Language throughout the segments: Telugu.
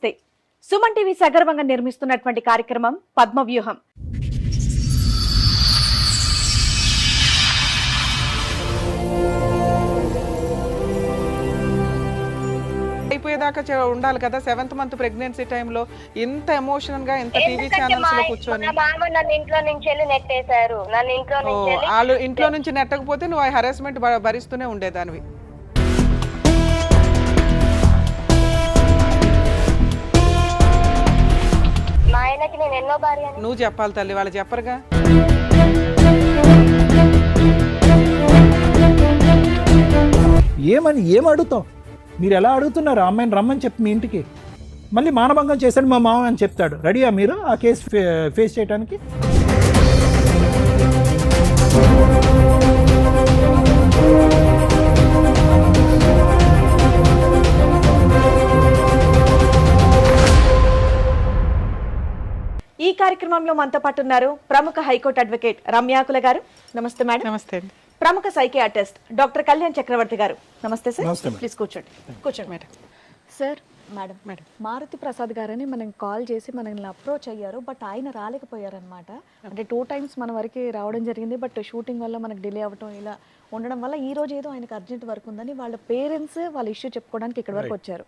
నమస్తే. సుమన్ టీవీ సగర్వంగా నిర్మిస్తున్నటువంటి కార్యక్రమం పద్మవ్యూహం. అయిపోయేదాకా ఉండాలి కదా. 7th మంత్ ప్రెగ్నెన్సీ టైంలో ఇంత ఎమోషనల్ గా ఇంత టీవీ ఛానల్స్ లో కూర్చొని నన్ను ఇంట్లో నుంచి నెట్టేశారు. వాళ్ళు ఇంట్లో నుంచి నెట్టకపోతే నువ్వు ఆ హెరాస్మెంట్ భరిస్తూనే ఉండేదానివి. మా ఆయనకి నేను ఎన్నో భార్య నువ్వు చెప్పాలి తల్లి, వాళ్ళు చెప్పరుగా. ఏం అడుగుతావు? మీరు ఎలా అడుగుతున్నారు? అమ్మాయిని రమ్మని చెప్పి మీ ఇంటికి మళ్ళీ మానభంగం చేశాడు మా మామ అని చెప్తాడు. రెడీయా మీరు ఆ కేసు ఫేస్ చేయడానికి? ఈ కార్యక్రమంలో మనతో పాటు ఉన్నారు ప్రముఖ హైకోర్టు అడ్వకేట్ రమ్యాకుల గారు. నమస్తే మేడం. నమస్తే అండి. ప్రముఖ సైకియాట్రిస్ట్ డాక్టర్ కళ్యాణ్ చక్రవర్తి గారు. నమస్తే సార్. నమస్తే మేడం. ప్లీజ్ కూర్చోండి madam. Sir, madam Maruti Prasad గారని మనం కాల్ చేసి మనల్ని అప్రోచ్ అయ్యారు, బట్ ఆయన రాలేకపోయారనమాట. అంటే 2 times మన వరకు రావడం జరిగింది, బట్ షూటింగ్ వల్ల మనకు డిలే అవ్వటం ఇలా ఉండడం వల్ల ఈ రోజు ఏదో ఆయనకు అర్జెంట్ వర్క్ ఉందని వాళ్ళ పేరెంట్స్ వాళ్ళ ఇష్యూ చెప్పుకోవడానికి ఇక్కడ వరకు వచ్చారు.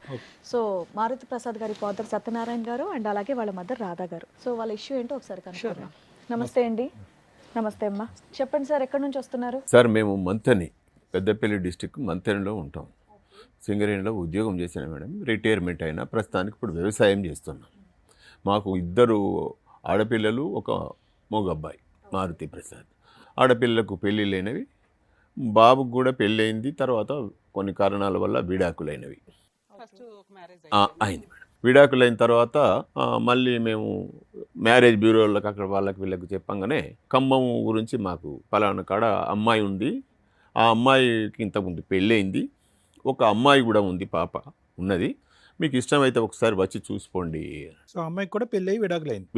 సో మారుతి ప్రసాద్ గారి ఫాదర్ సత్యనారాయణ గారు అండ్ అలాగే వాళ్ళ మదర్ రాధా గారు. సో వాళ్ళ ఇష్యూ ఏంటో ఒకసారి కనుక్కుందాం. నమస్తే అండి. నమస్తే అమ్మా. చెప్పండి సార్, ఎక్కడి నుంచి వస్తున్నారు? సార్, మేము మంతని, పెద్దపల్లి డిస్టిక్ మంతనిలో ఉంటాం. సింగరేణిలో ఉద్యోగం చేశాను మేడం. రిటైర్మెంట్ అయినా ప్రస్తుతానికి ఇప్పుడు వ్యవసాయం చేస్తున్నాం. మాకు 2 ఆడపిల్లలు, ఒక మగ అబ్బాయి మారుతి ప్రసాద్. ఆడపిల్లలకు పెళ్ళి లేనివి, బాబుకు కూడా పెళ్ళయింది. తర్వాత కొన్ని కారణాల వల్ల విడాకులైనవి అయింది మేడం. విడాకులైన తర్వాత మళ్ళీ మేము మ్యారేజ్ బ్యూరోలకు అక్కడ వీళ్ళకి చెప్పంగానే ఖమ్మం గురించి మాకు పలానా కాడ అమ్మాయి ఉంది, ఆ అమ్మాయికి ఇంతకుముందు పెళ్ళయింది, ఒక అమ్మాయి కూడా ఉంది, పాప ఉన్నది, మీకు ఇష్టమైతే ఒకసారి వచ్చి చూసుకోండి. సో అమ్మాయికి కూడా పెళ్ళి అయ్యి విడాకులైంది.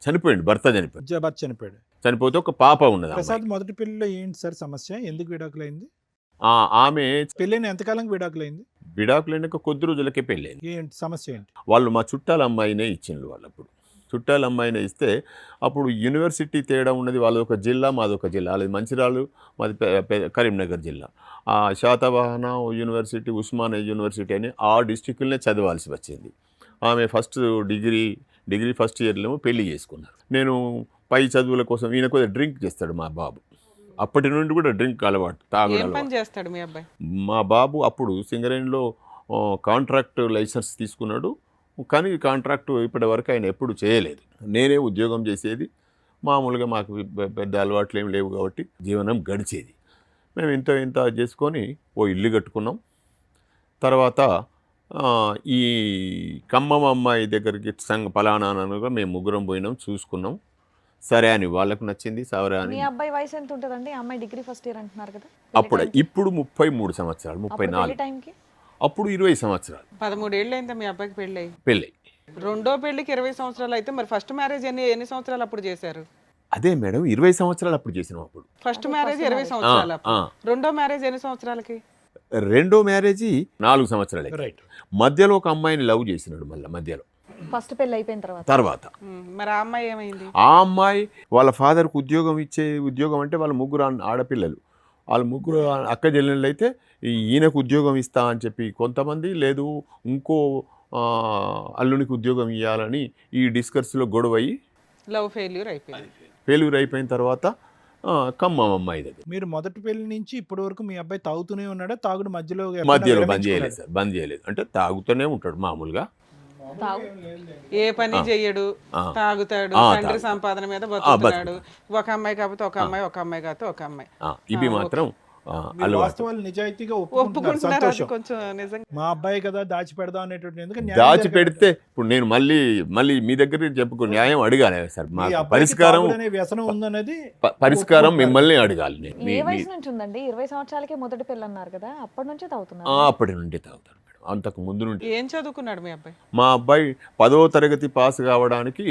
చనిపోయింది, భర్త చనిపోయాడు. చనిపోతే ఒక పాప ఉన్నది. ప్రసాద్ మొదటి పెళ్లిలో ఏంటి సార్ సమస్య? ఎందుకు విడాకులైంది? ఆమె పెళ్ళైన ఎంతకాలం విడాకులైంది? విడాకులైనాక కొద్ది రోజులకే పెళ్ళైంది. ఏంటి సమస్య ఏంటి? వాళ్ళు మా చుట్టాల అమ్మాయినే ఇచ్చిండ్రు. వాళ్ళు అప్పుడు చుట్టాల అమ్మాయినే ఇస్తే అప్పుడు యూనివర్సిటీ తేడా ఉన్నది. వాళ్ళది ఒక జిల్లా, మాదొక జిల్లా. అది మంచిర్యాల, మాది కరీంనగర్ జిల్లా. ఆ శాతవాహన యూనివర్సిటీ, ఉస్మానియా యూనివర్సిటీ అని ఆ డిస్టిక్లనే చదవాల్సి వచ్చింది. ఆమె డిగ్రీ ఫస్ట్ ఇయర్లో పెళ్లి చేసుకున్నారు. నేను పై చదువుల కోసం ఈయన కొద్దిగా డ్రింక్ చేస్తాడు మా బాబు. అప్పటి నుండి కూడా డ్రింక్ అలవాటు, తాగడం చేస్తాడు మీ అబ్బాయి. మా బాబు అప్పుడు సింగరేణిలో కాంట్రాక్ట్ లైసెన్స్ తీసుకున్నాడు, కానీ కాంట్రాక్టు ఇప్పటి వరకు ఆయన ఎప్పుడు చేయలేదు. నేనే ఉద్యోగం చేసేది. మామూలుగా మాకు పెద్ద అలవాట్లు ఏమి లేవు కాబట్టి జీవనం గడిచేది. మేము ఇంత చేసుకొని ఓ ఇల్లు కట్టుకున్నాం. తర్వాత ఈ ఖమ్మం అమ్మాయి దగ్గరికి పలానాగా మేము ముగ్గురం పోయినాం, చూసుకున్నాం. సరే అని వాళ్ళకు నచ్చింది. సరే అని. మీ అబ్బాయి వయసు ఎంత ఉంటుందండి? అమ్మాయి డిగ్రీ ఫస్ట్ ఇయర్ అంటున్నారు కదా. ఇప్పుడు 33 సంవత్సరాలు, 34. టైంకి అప్పుడు 20 సంవత్సరాలు. 13 ఏళ్ళు అయిందా మీ అబ్బాయికి పెళ్ళి? రెండో పెళ్లికి 20 సంవత్సరాలు అయితే మరి ఫస్ట్ మ్యారేజ్ ఎన్ని సంవత్సరాలు అప్పుడు చేశారు? అదే మేడం, 20 సంవత్సరాలు అప్పుడు చేసినాం. అప్పుడు ఫస్ట్ మ్యారేజ్ 20 సంవత్సరాలు. రెండో మ్యారేజ్ ఎన్ని సంవత్సరాలకి? రెండో మ్యారేజ్ 4 సంవత్సరాలు. రైట్. మధ్యలో ఒక అమ్మాయిని లవ్ చేసినాడు. మళ్ళీ మధ్యలో ఫస్ట్ పెళ్లి అయిపోయిన తర్వాత మరి ఆ అమ్మాయి ఏమైంది? ఆ అమ్మాయి వాళ్ళ ఫాదర్కి ఉద్యోగం అంటే వాళ్ళ ముగ్గురు ఆడపిల్లలు, వాళ్ళ ముగ్గురు అక్క చెల్లెళ్ళు అయితే ఈయనకు ఉద్యోగం ఇస్తా అని చెప్పి కొంతమంది, లేదు ఇంకో అల్లునికి ఉద్యోగం ఇవ్వాలని ఈ డిస్కస్లో గొడవ అయ్యి లవ్ ఫెయిల్యూర్ అయిపోయిన తర్వాత ఖమ్మం అమ్మాయి దగ్గర. మీరు మొదటి పెళ్లి నుంచి ఇప్పటి వరకు మీ అబ్బాయి తాగుతూనే ఉన్నాడా? తాగుడు మధ్యలో బంద్ చేయలేదు సార్. బంద్ చేయలేదు అంటే తాగుతూనే ఉంటాడు మామూలుగా. ఏ పని చెయ్యడు, తాగుతాడు, తండ్రి సంపాదన మీద బతుకుతున్నాడు. ఒక అమ్మాయి కాకపోతే ఒక అమ్మాయి, ఒక అమ్మాయి కాకపోతే ఒక అమ్మాయి. ఇవి మాత్రం వాస్తవాలు నిజాయితీగా ఒప్పుకుంటున్నారు. కొంచెం నిజంగా మా అబ్బాయి కదా దాచి పెడదాం అనేటువంటి దాచి పెడితే ఇప్పుడు నేను మళ్ళీ మీ దగ్గర చెప్పుకో న్యాయం అడగాలి సార్. మా వ్యసనం ఉందనేది పరిష్కారం మిమ్మల్ని అడగాలి. నేను ఏ వయసు నుంచి ఉందండి? 20 సంవత్సరాలకే మొదటి పెళ్లి అన్నారు కదా, అప్పటి నుంచే తాగుతున్నారు? అప్పటి నుండి తాగుతారు మేడం. అంతకు ముందు నుండి. ఏం చదువుకున్నాడు మీ అబ్బాయి? మా అబ్బాయి 10వ తరగతి పాస్ కావడానికి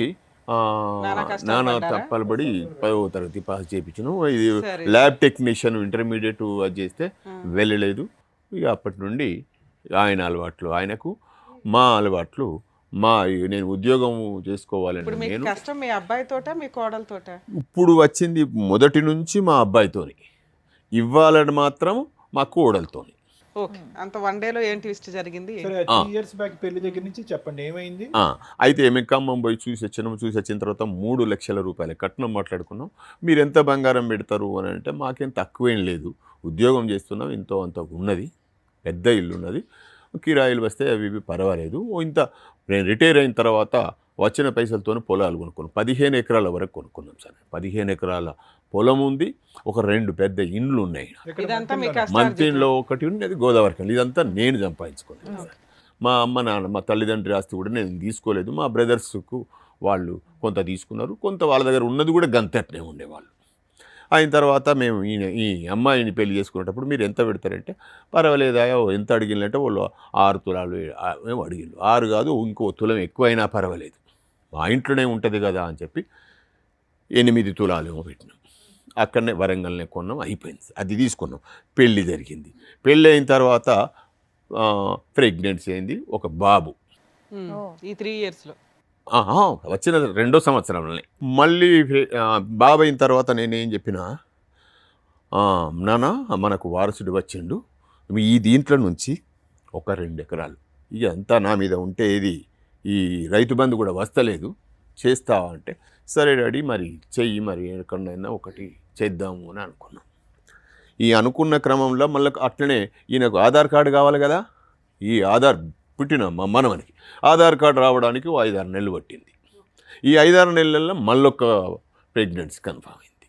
నానా తప్పలబడి 10వ తరగతి పాస్ చేయించను. ఇది ల్యాబ్ టెక్నీషియన్ ఇంటర్మీడియట్ అది చేస్తే వెళ్ళలేదు. ఇక అప్పటి నుండి ఆయన అలవాట్లు ఆయనకు, మా అలవాట్లు నేను ఉద్యోగం చేసుకోవాలని ఇప్పుడు మీకు నేను కష్టం మీ అబ్బాయితోట మీ కోడలతోట? ఇప్పుడు వచ్చింది మొదటి నుంచి మా అబ్బాయితోని, ఇవ్వాలని మాత్రం మా కోడలతోని. ఓకే, అంత వన్ డేలో ఏం ట్విస్ట్ జరిగింది? సరే 3 ఇయర్స్ బ్యాక్ పెళ్లి దగ్గర నుంచి చెప్పండి ఏమైంది? అయితే ఏమి ఖమ్మం పోయి చూసి వచ్చిన తర్వాత 3 లక్షల రూపాయల కట్నం మాట్లాడుకున్నాం. మీరు ఎంత బంగారం పెడతారు అని అంటే మాకేం తక్కువేం లేదు, ఉద్యోగం చేస్తున్నాం, ఇంతో అంత ఉన్నది, పెద్ద ఇల్లు ఉన్నది, కిరాయిలు వస్తే అవి ఇవి పర్వాలేదు. ఇంత నేను రిటైర్ అయిన తర్వాత వచ్చిన పైసలతో పొలాలు కొనుక్కున్నాం. 15 ఎకరాల వరకు కొనుక్కున్నాం సార్. 15 ఎకరాల పొలం ఉంది, ఒక 2 పెద్ద ఇండ్లు ఉన్నాయి. ఇదంతా మీ కష్టార్జితం. మంత్రిలో ఒకటి ఉన్నది, గోదావరి. ఇదంతా నేను సంపాదించుకున్నాను సార్. మా అమ్మ నాన్న మా తల్లిదండ్రి ఆస్తి కూడా నేను తీసుకోలేదు. మా బ్రదర్స్కు వాళ్ళు కొంత తీసుకున్నారు, కొంత వాళ్ళ దగ్గర ఉన్నది కూడా గంతట్నే ఉండేవాళ్ళు. అయిన తర్వాత మేము ఈ అమ్మాయిని పెళ్లి చేసుకునేటప్పుడు మీరు ఎంత పెడతారంటే, పర్వాలేదా ఎంత అడిగినంటే వాళ్ళు 6 తులాలు మేము అడిగిళ్ళు. 6 కాదు, ఇంకో తులం ఎక్కువైనా పర్వాలేదు, మా ఇంట్లోనే ఉంటుంది కదా అని చెప్పి 8 తులాలు ఏమో పెట్టినాం. అక్కడనే వరంగల్నే కొన్నాం, అయిపోయింది. అది తీసుకున్నాం. పెళ్ళి జరిగింది. పెళ్ళి అయిన తర్వాత ప్రెగ్నెన్సీ అయింది, ఒక బాబు. ఈ 3 ఇయర్స్లో వచ్చిన 2వ సంవత్సరంలోనే మళ్ళీ బాబు అయిన తర్వాత నేనేం చెప్పినా, నాన్న మనకు వారసుడు వచ్చిండు, ఈ దీంట్లో నుంచి ఒక 2 ఎకరాలు ఇక అంతా నా మీద ఉంటే ఇది ఈ రైతు బంధు కూడా వస్తలేదు, చేస్తావా అంటే, సరే డాడీ మరి చెయ్యి, మరి ఎక్కడైనా ఒకటి చేద్దాము అని అనుకున్నాం. ఈ అనుకున్న క్రమంలో మళ్ళీ అట్లనే ఈయనకు ఆధార్ కార్డు కావాలి కదా, ఈ ఆధార్ పుట్టిన మా మనవనికి ఆధార్ కార్డు రావడానికి 5-6 నెలలు పట్టింది. ఈ 5-6 నెలల్లో మళ్ళొక ప్రెగ్నెన్సీ కన్ఫామ్ అయింది.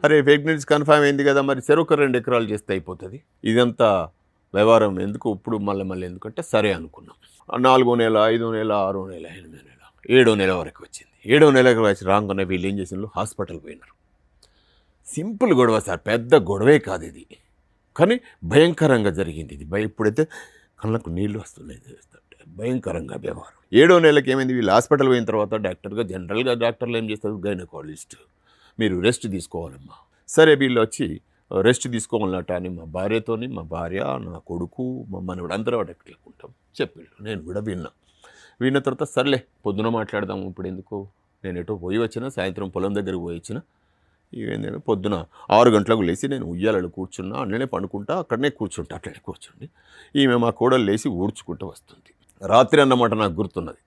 అరే ప్రెగ్నెన్సీ కన్ఫామ్ అయింది కదా, మరి చెరొక 2 ఎకరాలు చేస్తే అయిపోతుంది, ఇదంతా వ్యవహారం ఎందుకు ఇప్పుడు మళ్ళీ ఎందుకంటే సరే అనుకున్నాం. 4వ నెల, 5వ నెల, 6వ నెల, 8వ నెల, 7వ నెల వరకు వచ్చింది. 7వ నెలకు వచ్చి రాగానే వీళ్ళు ఏం చేసినారు, హాస్పిటల్ పోయినారు. సింపుల్ గొడవ సార్, పెద్ద గొడవే కాదు ఇది, కానీ భయంకరంగా జరిగింది ఇది. ఇప్పుడైతే కళ్ళకు నీళ్ళు వస్తున్నాయి, భయంకరంగా వ్యవహారం. 7వ నెలకి ఏమైంది, వీళ్ళు హాస్పిటల్ పోయిన తర్వాత జనరల్గా డాక్టర్లు ఏం చేస్తారు, గైనకాలజిస్ట్ మీరు రెస్ట్ తీసుకోవాలమ్మా. సరే వీళ్ళు వచ్చి రెస్ట్ తీసుకోవాలన్నట అని మా భార్యతోని, మా భార్య, నా కొడుకు, మా మనవడు అందరూ అడగలేకుంటాం చెప్పాడు. నేను కూడా విన్న తర్వాత సర్లే పొద్దున మాట్లాడదాము, ఇప్పుడు ఎందుకు, నేను ఎటో పోయి వచ్చిన, సాయంత్రం పొలం దగ్గరికి పోయి వచ్చిన, ఇవేంటంటే పొద్దున 6 గంటలకు లేచి నేను ఉయ్యాలలో కూర్చున్నా, అట్లనే పండుకుంటా, అట్లనే కూర్చుండి ఈమె మా కోడలు లేచి ఊడ్చుకుంటూ వస్తుంది. రాత్రి అన్నమాట నాకు గుర్తున్నది,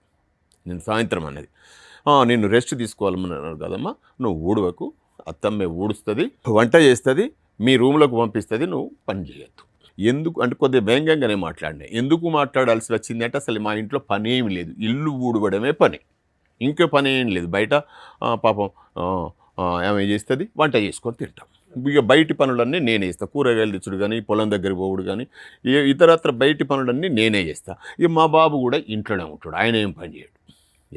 నేను సాయంత్రం అన్నది, నేను రెస్ట్ తీసుకోవాలన్నారు కదమ్మా, నువ్వు ఊడవకు, అత్తమ్మే ఊడుస్తుంది, వంట చేస్తుంది, మీ రూమ్లోకి పంపిస్తుంది, నువ్వు పని చేయొద్దు. ఎందుకు అంటే కొద్దిగా వ్యంగ్యంగానే మాట్లాడినాయి. ఎందుకు మాట్లాడాల్సి వచ్చింది అంటే, అసలు మా ఇంట్లో పని ఏమి లేదు, ఇల్లు ఊడవడమే పని, ఇంకో పని ఏం లేదు. బయట పాపం ఆమె చేస్తుంది, వంట చేసుకొని తింటాం. ఇక బయటి పనులన్నీ నేనే చేస్తాను, కూరగాయలు తెచ్చుడు కానీ, పొలం దగ్గర పోవుడు కానీ, ఇతరత్ర బయటి పనులన్నీ నేనే చేస్తాను. ఇక మా బాబు కూడా ఇంట్లోనే ఉంటాడు, ఆయన ఏం పని చేయడు,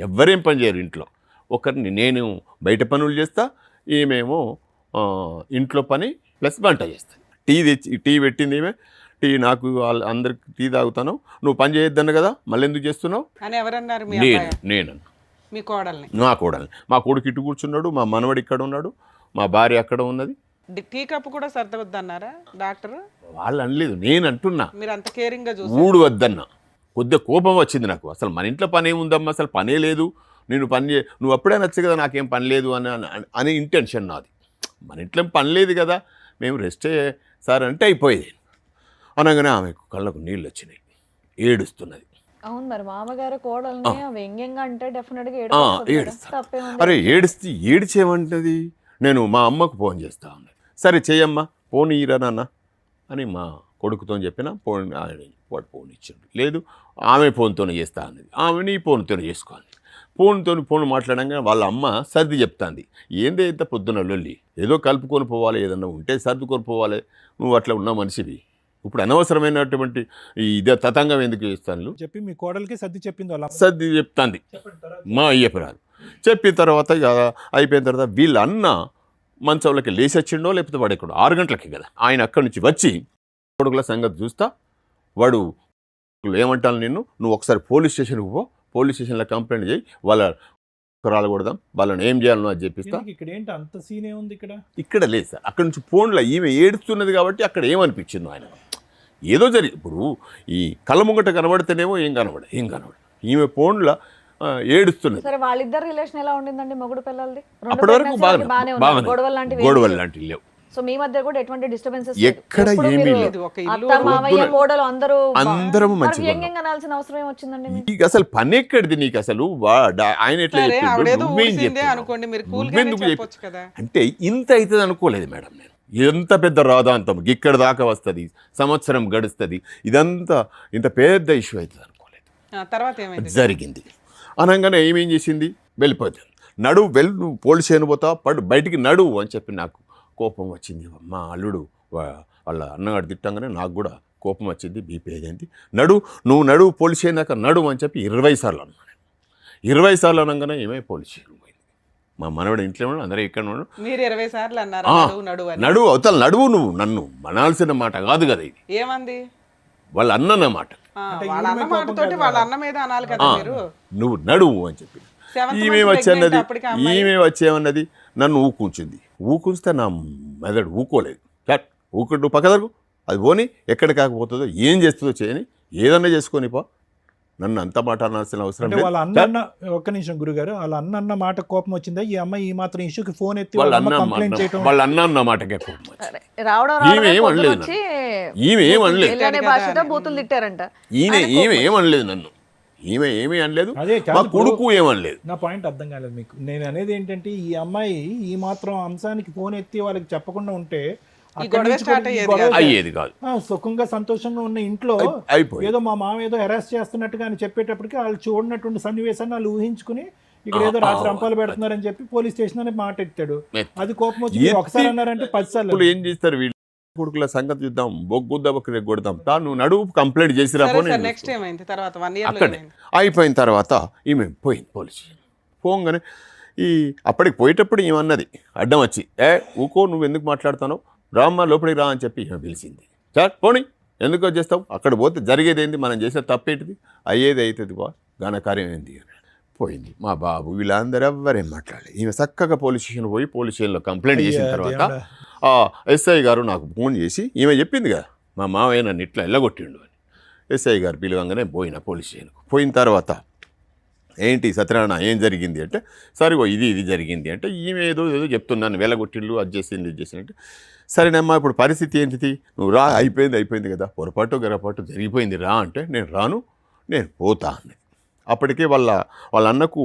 ఎవ్వరేం పని చేయరు ఇంట్లో. ఒకరిని నేను బయట పనులు చేస్తా, ఈమెమో ఇంట్లో పని ప్లస్ వంట చేస్తాను. టీ పెట్టింది ఈమె, టీ నాకు అందరికి టీ తాగుతాను, నువ్వు పని చేయొద్దన్న కదా, మళ్ళీ ఎందుకు చేస్తున్నావు అని ఎవరన్నారు? నేను మీ కోడల్ని? నా కోడల్ని. మా కొడుకు ఇటు కూర్చున్నాడు, మా మనవడు ఇక్కడ ఉన్నాడు, మా భార్య అక్కడ ఉన్నది. టీ కప్పు కూడా సర్దవద్దన్నారా డాక్టర్? వాళ్ళు అనలేదు, నేను అంటున్నా, మీరు అంత కేరింగ్గా ఊడు వద్దన్నా. కొద్దిగా కోపం వచ్చింది నాకు, అసలు మన ఇంట్లో పని ఏముందమ్మా, అసలు పనే లేదు, నేను నువ్వు అప్పుడే నచ్చు కదా, నాకేం పని లేదు అని ఇంటెన్షన్ నాది. మన ఇంట్లో పని లేదు కదా, మేము రెస్ట్ సార్ అంటే అయిపోయేది. అనగానే ఆమెకు కళ్ళకు నీళ్ళు వచ్చినాయి, ఏడుస్తున్నది. అవును, మరి మామగారు కోడల్ని వ్యంగ్యంగా అంటే డెఫినెట్గా ఏడుస్తా. అరే ఏడిచేమంటది, నేను మా అమ్మకు ఫోన్ చేస్తా ఉన్నది. సరే చెయ్యమ్మా, ఫోన్ ఇయ్యరా నాన్న అని మా కొడుకుతో చెప్పిన, వాడు ఫోన్ ఇచ్చాడు. లేదు ఆమె ఫోన్తోనే చేస్తా అన్నది, ఆమె నీ ఫోన్తోనే చేసుకోవాలి. ఫోన్ మాట్లాడంగా వాళ్ళ అమ్మ సర్ది చెప్తాంది. ఏందే ఇంత పొద్దున లొల్లి, ఏదో కలుపుకొని పోవాలి, ఏదన్నా ఉంటే సర్దుకొని పోవాలి, నువ్వు అట్లా ఉన్న మనిషివి, ఇప్పుడు అనవసరమైనటువంటి ఇదే తతంగం ఎందుకు చేస్తాను చెప్పి మీ కోడలికి సర్ది చెప్పింది, వాళ్ళ సర్ది చెప్తాంది మా అయ్యపురాలు. చెప్పిన తర్వాత ఇక అయిపోయిన తర్వాత వీళ్ళ అన్న మంచంలోకి లేచి వచ్చిండో లేకపోతే వాడు ఎక్కడో 6 గంటలకి కదా, ఆయన అక్కడి నుంచి వచ్చి కొడుకుల సంగతి చూస్తా, వాడు ఏమంటాను నువ్వు ఒకసారి పోలీస్ స్టేషన్కి పో, పోలీస్ స్టేషన్లో కంప్లైంట్ చేయి, వాళ్ళ రాలకూడదాం, వాళ్ళని ఏం చేయాలనో అది చెప్పిస్తా. ఇక్కడ ఏంటి అంత సీనే ఉంది, ఇక్కడ లేదు సార్. అక్కడ నుంచి ఫోన్లో ఈమె ఏడుస్తున్నది కాబట్టి అక్కడ ఏమనిపించిందో ఆయన, ఏదో జరిగి ఇప్పుడు ఈ కళ్ళ ముంగట కనబడితేనేమో ఏం కనబడ ఈమె ఫోన్లో ఏడుస్తున్నది. సరే వాళ్ళిద్దరు రిలేషన్ ఎలా ఉండిందండి మొగుడు పిల్లలది? అప్పటి వరకు బాగానే ఉన్నారు, గొడవలు లాంటివి గొడవలు లాంటివి లేవు. సో మీ మధ్య కూడా ఎటువంటి డిస్టర్బెన్సెస్ ఎక్కడ ఏమీ లేదు. ఒక ఇల్లు అత్త మామయ్య కోడలు అందరూ మంచిగా వ్యంగ్యంగా అనాల్సిన అవసరం ఏమొచ్చిందండి మీకు? నీకు అసలు పని ఎక్కడిది నీకు అసలు ఆయన ఎట్లా సరే చెప్పిండు, ఆవిడేదో నువ్వేం ఊసిందే చెప్తున్నావు? అనుకోండి, మీరు నువ్వెందుకు కూల్గానే చెప్పి- చెప్పొచ్చు కదా. అంటే ఇంత అవుతుంది అనుకోలేదు మేడం నేను. ఎంత పెద్ద రాదాంతం ఇక్కడ దాకా వస్తుంది, సంవత్సరం గడుస్తుంది, ఇదంతా ఇంత పెద్ద ఇష్యూ అవుతుంది అనుకోలేదు. తర్వాత ఏమైంది? జరిగింది అనగానే ఏమేం చేసింది, వెళ్ళిపోతుంది. నువ్వు పోలీస్ స్టేషన్ పోతా బయటికి నడువు అని చెప్పి నాకు కోపం వచ్చింది. మా అల్లుడు వాళ్ళ అన్నగాడు తిట్టంగానే నాకు కూడా కోపం వచ్చింది, బీపీ అయింది. నువ్వు పోలీస్ స్టేషన్ దాకా నడువు అని చెప్పి 20 సార్లు అన్నాను. 20 సార్లు అనగానే ఏమై పోలీస్ స్టేషన్ పోయింది. మా మనవడు ఇంట్లో ఉన్నాడు, అందరూ ఇక్కడ ఉన్నాడు. మీరు 20 సార్లు అన్నారు నడువు అని. నడువు అవతల నడువు, నువ్వు నన్ను మనాల్సిన మాట కాదు కదా ఇది, ఏమంది? వాళ్ళ అన్నమాట. వాళ్ళ అన్న మాటతోటి వాళ్ళ అన్న మీద అనాలి కదా మీరు. నువ్వు నడువు అని చెప్పి Seventh ఈమె month వచ్చి pregnant అన్నది, అప్పటికి ఆ అమ్మాయి. ఈమె వచ్చేమన్నది నన్ను ఊకుంచింది. ఊకుంస్తే నా మెదడు ఊకోలేదు. ఊకుంటూ పక్క దగ్గర అది పోని, ఎక్కడ కాకపోతుందో ఏం చేస్తుందో చేయని, ఏదన్నా చేసుకొని పో, నన్ను అంత మాట అనాల్సిన అవసరం అంటే లేదు. వాళ్ళ అన్న ఒక్క నిమిషం గురుగారు, వాళ్ళ అన్న మాట కోపం వచ్చిందా? ఈ అమ్మాయి ఈ మాత్రం ఇష్యూకి ఫోన్ ఎత్తి వాళ్ళ వాళ్ళ అమ్మ కంప్లైంట్ చేయటం? వాళ్ళ అన్న మాటకే కోపం వచ్చింది. సరే, రావడం ఈమె ఏం అనలేదు వచ్చి ఈమె ఏం అనలేదు. ఎల్లనే భాషతో బూతులు తిట్టారంట. ఈమె ఏమనలేదు నన్ను, ఈమె ఏమీ అనలేదు, అదే కాదు మా ఇప్పుడు కొడుకు ఏమనలేదు. నా పాయింట్ అర్థం కాలేదు మీకు. నేను అనేది ఏంటంటే, ఈ అమ్మాయి ఈ మాత్రం అంశానికి ఫోన్ ఎత్తి వాళ్ళకి చెప్పకుండా ఉంటే అక్కడి గొడవ నుంచి స్టార్ట్ కూడా ఈ అయ్యేది గొడవ అయ్యేది కాదు. సుఖంగా సంతోషంగా ఉన్న ఇంట్లో అయిపోయింది. ఏదో మా మామ ఏదో హెరాస్ చేస్తున్నట్టుగా అని చెప్పేటప్పటికి వాళ్ళు చూడనటువంటి సన్నివేశాన్ని వాళ్ళు ఊహించుకుని ఇక్కడ ఏదో రాత్రి రంపాలు పెడుతున్నారని చెప్పి పోలీస్ స్టేషన్ అని మాట ఎత్తాడు. అది కోపం వచ్చి మీరు ఒకసారి అన్నారంటే 10 సార్లు. ఇప్పుడు ఏం చేస్తారు వీళ్ళు, కొడుకుల సంగతి చూద్దాం, బొగ్గుద్దా కొడతాం, నువ్వు నడువు కంప్లైంట్ చేసిరా పోనీ. నెక్స్ట్ ఏమైంది? తర్వాత 1 year లో అక్కడే ఏమైంది? అయిపోయిన తర్వాత ఈమె పోయింది పోలీసు పోగానే. అప్పటికి పోయేటప్పుడు ఏమన్నది అడ్డం వచ్చి, ఊకో నువ్వు ఎందుకు మాట్లాడుతావు, రామ్మ లోపలికి రా అని చెప్పి ఈమె పిలిచింది. సార్ పోనీ ఎందుకు వచ్చేస్తావు, అక్కడ పోతే జరిగేది ఏంది, మనం చేసే తప్పేంటిది, అయ్యేది అవుతుంది బా, ఘనకార్యం ఏంది పోయింది. మా బాబు వీళ్ళందరూ ఎవ్వరేం మాట్లాడలేదు. ఈమె చక్కగా పోలీస్ స్టేషన్ పోయి పోలీస్ స్టేషన్లో కంప్లైంట్ చేసిన తర్వాత ఎస్ఐ గారు నాకు ఫోన్ చేసి, ఈమె చెప్పింది కదా మా మావయ్య నన్ను ఇట్లా ఎల్లగొట్టిండు అని. ఎస్ఐ గారు పిలవంగానే పోయిన పోలీస్ స్టేషన్కు. పోయిన తర్వాత ఏంటి సత్యనారాయణ ఏం జరిగింది అంటే, సరిగో ఇది జరిగింది అంటే, ఈమె ఏదో చెప్తున్నాను, వెళ్ళగొట్టిళ్ళు అది చేసింది ఇది చేసిందంటే, సరేనమ్మా ఇప్పుడు పరిస్థితి ఏంటిది, నువ్వు రా, అయిపోయింది కదా, పొరపాటు గరపాటు జరిగిపోయింది రా అంటే, నేను రాను నేను పోతా అన్నది. అప్పటికే వాళ్ళ అన్నకు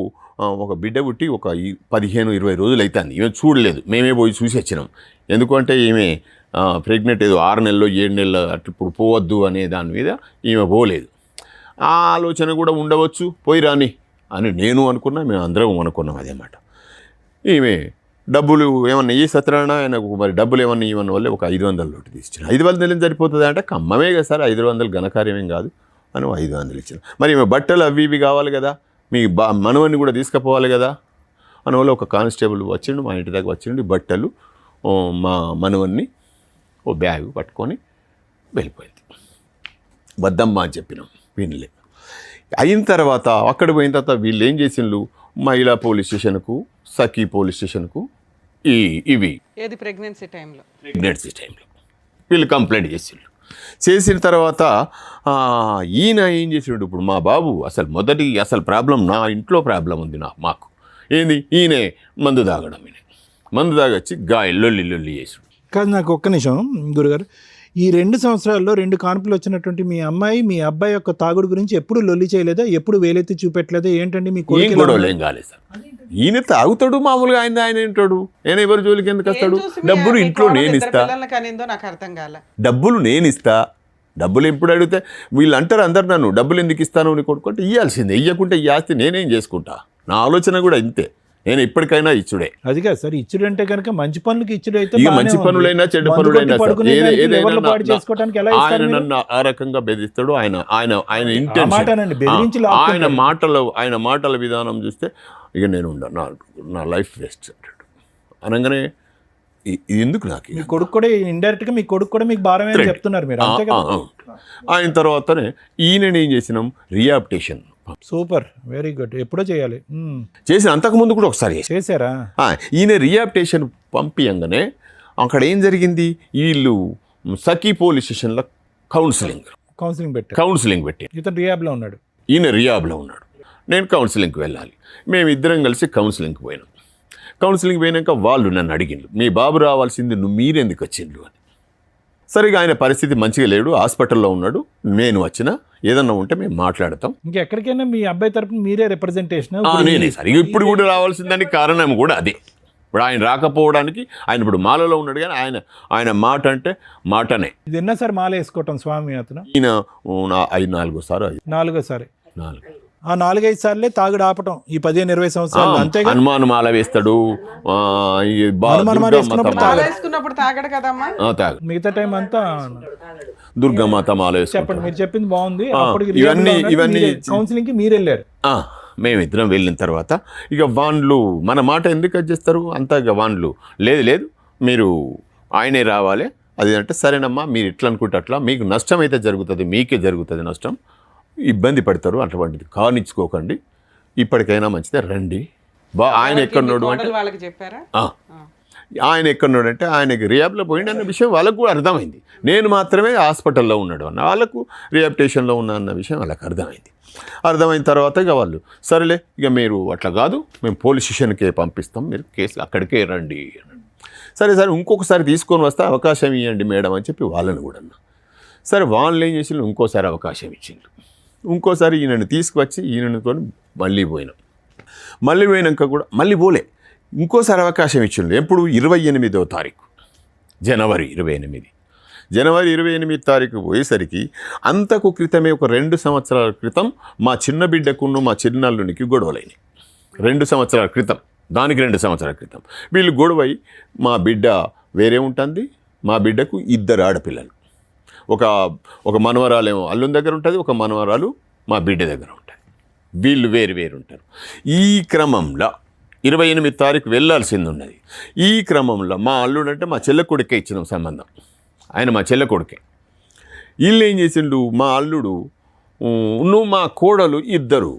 ఒక బిడ్డ పుట్టి ఒక 15-20 రోజులు అవుతుంది. ఈమె చూడలేదు, మేమే పోయి చూసి వచ్చినాం. ఎందుకంటే ఈమె ప్రెగ్నెంట్ ఏదో 6 నెలలు 7 నెలలు అట్లా ఇప్పుడు పోవద్దు అనే దాని మీద ఈమె పోలేదు. ఆ ఆలోచన కూడా ఉండవచ్చు, పోయి రాని అని నేను అనుకున్నా, మేము అందరం అనుకున్నాం అదేమాట. ఈమె డబ్బులు ఏమన్నా ఈ సత్యనారాయణ ఆయనకు మరి డబ్బులు ఏమన్నా ఇవన్న వల్ల ఒక 500 నోటు తీసుకున్నాను. 500 సరిపోతుంది అంటే, కమ్మమే కదా సార్, 500 ఘనకార్యమేం కాదు అని 500 ఇచ్చిన. మరి ఈమె బట్టలు అవి ఇవి కావాలి కదా, మీ మనవన్ని కూడా తీసుకుపోవాలి కదా అని వల్ల ఒక కానిస్టేబుల్ వచ్చిండు, మా ఇంటి దగ్గర వచ్చిండు, బట్టలు మా మనవన్ని ఓ బ్యాగ్ పట్టుకొని వెళ్ళిపోయింది. వద్దమ్మా అని చెప్పినాం, వినలే. అయిన తర్వాత అక్కడ పోయిన తర్వాత వీళ్ళు ఏం చేసిండ్రు, మహిళా పోలీస్ స్టేషన్కు, సఖీ పోలీస్ స్టేషన్కు ఇవి ఏది ప్రెగ్నెన్సీ టైంలో వీళ్ళు కంప్లైంట్ చేసిన తర్వాత ఈయన ఏం చేసిండు, ఇప్పుడు మా బాబు అసలు ప్రాబ్లం, నా ఇంట్లో ప్రాబ్లం ఉంది మాకు ఏంది, ఈయనే మందు తాగడం. మందు తాగొచ్చి లొల్లి చేసాడు. కాదు, నాకు ఒక్క నిమిషం గురుగారు, ఈ 2 సంవత్సరాల్లో 2 కాన్పులు వచ్చినటువంటి మీ అమ్మాయి మీ అబ్బాయి యొక్క తాగుడు గురించి ఎప్పుడు లొల్లి చేయలేదా, ఎప్పుడు వేలెత్తి చూపెట్టలేదా? ఏంటండి మీ గొడవలు ఏం కాలేదు సార్. ఈయన తాగుతాడు మామూలుగా, ఆయన ఏంటాడు, నేను ఎవరి జోలికి ఎందుకు వస్తాడు, డబ్బులు ఇంట్లో నేను ఇస్తా, నాకు అర్థం కాలే, డబ్బులు నేను ఇస్తా. డబ్బులు ఎప్పుడు అడిగితే వీళ్ళు అంటారు అందరు, నన్ను డబ్బులు ఎందుకు ఇస్తాను అని కొడుకుంటే ఇవ్వాల్సిందే, ఇవ్వకుంటే ఈ ఆస్తి నేనేం చేసుకుంటా. నా ఆలోచన కూడా ఇంతే, నేను ఇప్పటికైనా ఇచ్చుడే. అది కాదు సార్, ఇచ్చుడు అంటే కనుక మంచి పనులకి ఇచ్చుడు అయితే ఇక మంచి పనులైనా చెడ్డ పనులైనా ఆయన నన్ను ఆ రకంగా బెదిరిస్తాడు. ఆయన ఇంటెన్షన్, ఆయన మాటల విధానం చూస్తే ఇక నేను నా లైఫ్ వేస్ట్ అంటాడు. అనగానే ఎందుకు నాకు, మీ కొడుకు కూడా ఇండైరెక్ట్ గా మీ కొడుకు కూడా మీకు భారమే అని చెప్తున్నారు మీరు, అంతే కదా? ఆయన తర్వాతనే ఈయన ఏం చేసినాం, రిహాబిలిటేషన్. Super, very good. ఎప్పుడో చేయాలి, చేసిన అంతకుముందు కూడా ఒకసారి చేశారా? ఈయన రిహాబిలిటేషన్ పంపించగానే అక్కడ ఏం జరిగింది, వీళ్ళు సఖీ పోలీస్ స్టేషన్లో కౌన్సిలింగ్ కౌన్సిలింగ్ పెట్టి పెట్టి ఇతను రిహాబ్లో ఉన్నాడు, ఈయన రిహాబ్లో ఉన్నాడు. నేను కౌన్సిలింగ్కి వెళ్ళాలి. మేమిద్దరం కలిసి కౌన్సిలింగ్కి పోయినాం. కౌన్సిలింగ్ పోయినాక వాళ్ళు నన్ను అడిగిండ్రు, మీ బాబు రావాల్సింది మీరెందుకు వచ్చిండ్రు అని. సరిగా ఆయన పరిస్థితి మంచిగా లేడు, హాస్పిటల్లో ఉన్నాడు, నేను వచ్చిన ఏదన్నా ఉంటే మేము మాట్లాడతాం. ఇంకెక్కడికైనా మీ అబ్బాయి తరపున మీరే రిప్రజెంటేషన్ నేనే సార్ ఇప్పుడు కూడా రావాల్సిందని కారణం కూడా అదే. ఇప్పుడు ఆయన రాకపోవడానికి, ఆయన ఇప్పుడు మాలలో ఉన్నాడు కానీ ఆయన మాట అంటే మాటనే. ఇది ఎన్నోసారి మాల వేసుకోవటం స్వామి అతను? ఈయన 4సారి. 4సారి. 4. ఆ 4-5 సార్లే తాగుడు ఆపటం ఈ 15-20 సంవత్సరాలు అంతేగా. హనుమాన్ మాల వేస్తాడు, మాల వేసుకున్నప్పుడు తాగడు కదమ్మా, మిగతా టైం అంతా దుర్గమాత మాల వేస్తాడు. చెప్పండి, మీరు చెప్పింది బాగుంది. ఇవన్నీ కౌన్సిలింగ్ కి మీరు వెళ్ళారు. మేమిద్దరం వెళ్ళిన తర్వాత ఇక వాళ్ళు మన మాట ఎందుకు చేస్తారు అంతగా, వాళ్ళు లేదు మీరు ఆయనే రావాలి అది అంటే, సరేనమ్మా మీరు ఎట్లా అనుకుంటే అట్లా, మీకు నష్టం అయితే జరుగుతుంది, మీకే జరుగుతుంది నష్టం, ఇబ్బంది పడతారు, అటువంటిది కానిచ్చుకోకండి, ఇప్పటికైనా మంచిదే రండి. ఆయన ఎక్కడున్నాడు అంటే వాళ్ళకి చెప్పారా? ఆయన ఎక్కడున్నాడు అంటే ఆయనకి రియాబ్లో పోయింది అన్న విషయం వాళ్ళకు కూడా అర్థమైంది. నేను మాత్రమే హాస్పిటల్లో ఉన్నాడు అన్న, వాళ్ళకు రిహాబిలిటేషన్లో ఉన్నా అన్న విషయం వాళ్ళకి అర్థమైంది. అర్థమైన తర్వాత ఇక వాళ్ళు సరేలే ఇక మీరు అట్లా కాదు, మేము పోలీస్ స్టేషన్కే పంపిస్తాం, మీరు కేసులు అక్కడికే రండి అన్నాడు. సరే ఇంకొకసారి తీసుకొని వస్తే అవకాశం ఇవ్వండి మేడం అని చెప్పి వాళ్ళని కూడా అన్నా. సరే వాళ్ళు ఏం చేసి ఇంకోసారి అవకాశం ఇచ్చిండ్రు. ఇంకోసారి ఈయనని తీసుకువచ్చి ఈయనతో మళ్ళీ పోయినాక కూడా మళ్ళీ పోలే, ఇంకోసారి అవకాశం ఇచ్చిండు. ఎప్పుడు 28వ తారీఖు జనవరి 28 తారీఖు పోయేసరికి అంతకు క్రితమే ఒక 2 సంవత్సరాల క్రితం మా చిన్న బిడ్డకును మా చిన్నల్లునికి గొడవలైనాయి. 2 సంవత్సరాల క్రితం, దానికి 2 సంవత్సరాల క్రితం వీళ్ళు గొడవై, మా బిడ్డ వేరే ఉంటుంది, మా బిడ్డకు 2 ఆడపిల్లలు, ఒక మనవరాలేమో అల్లుని దగ్గర ఉంటుంది, ఒక మనవరాలు మా బిడ్డ దగ్గర ఉంటుంది, వీళ్ళు వేరు ఉంటారు. ఈ క్రమంలో 28 తారీఖు వెళ్ళాల్సింది ఉన్నది. ఈ క్రమంలో మా అల్లుడు అంటే మా చెల్లె కొడుకే ఇచ్చిన సంబంధం, ఆయన మా చెల్లె కొడుకే. వీళ్ళు ఏం చేసిండు, మా అల్లుడు మా కోడలు ఇద్దరు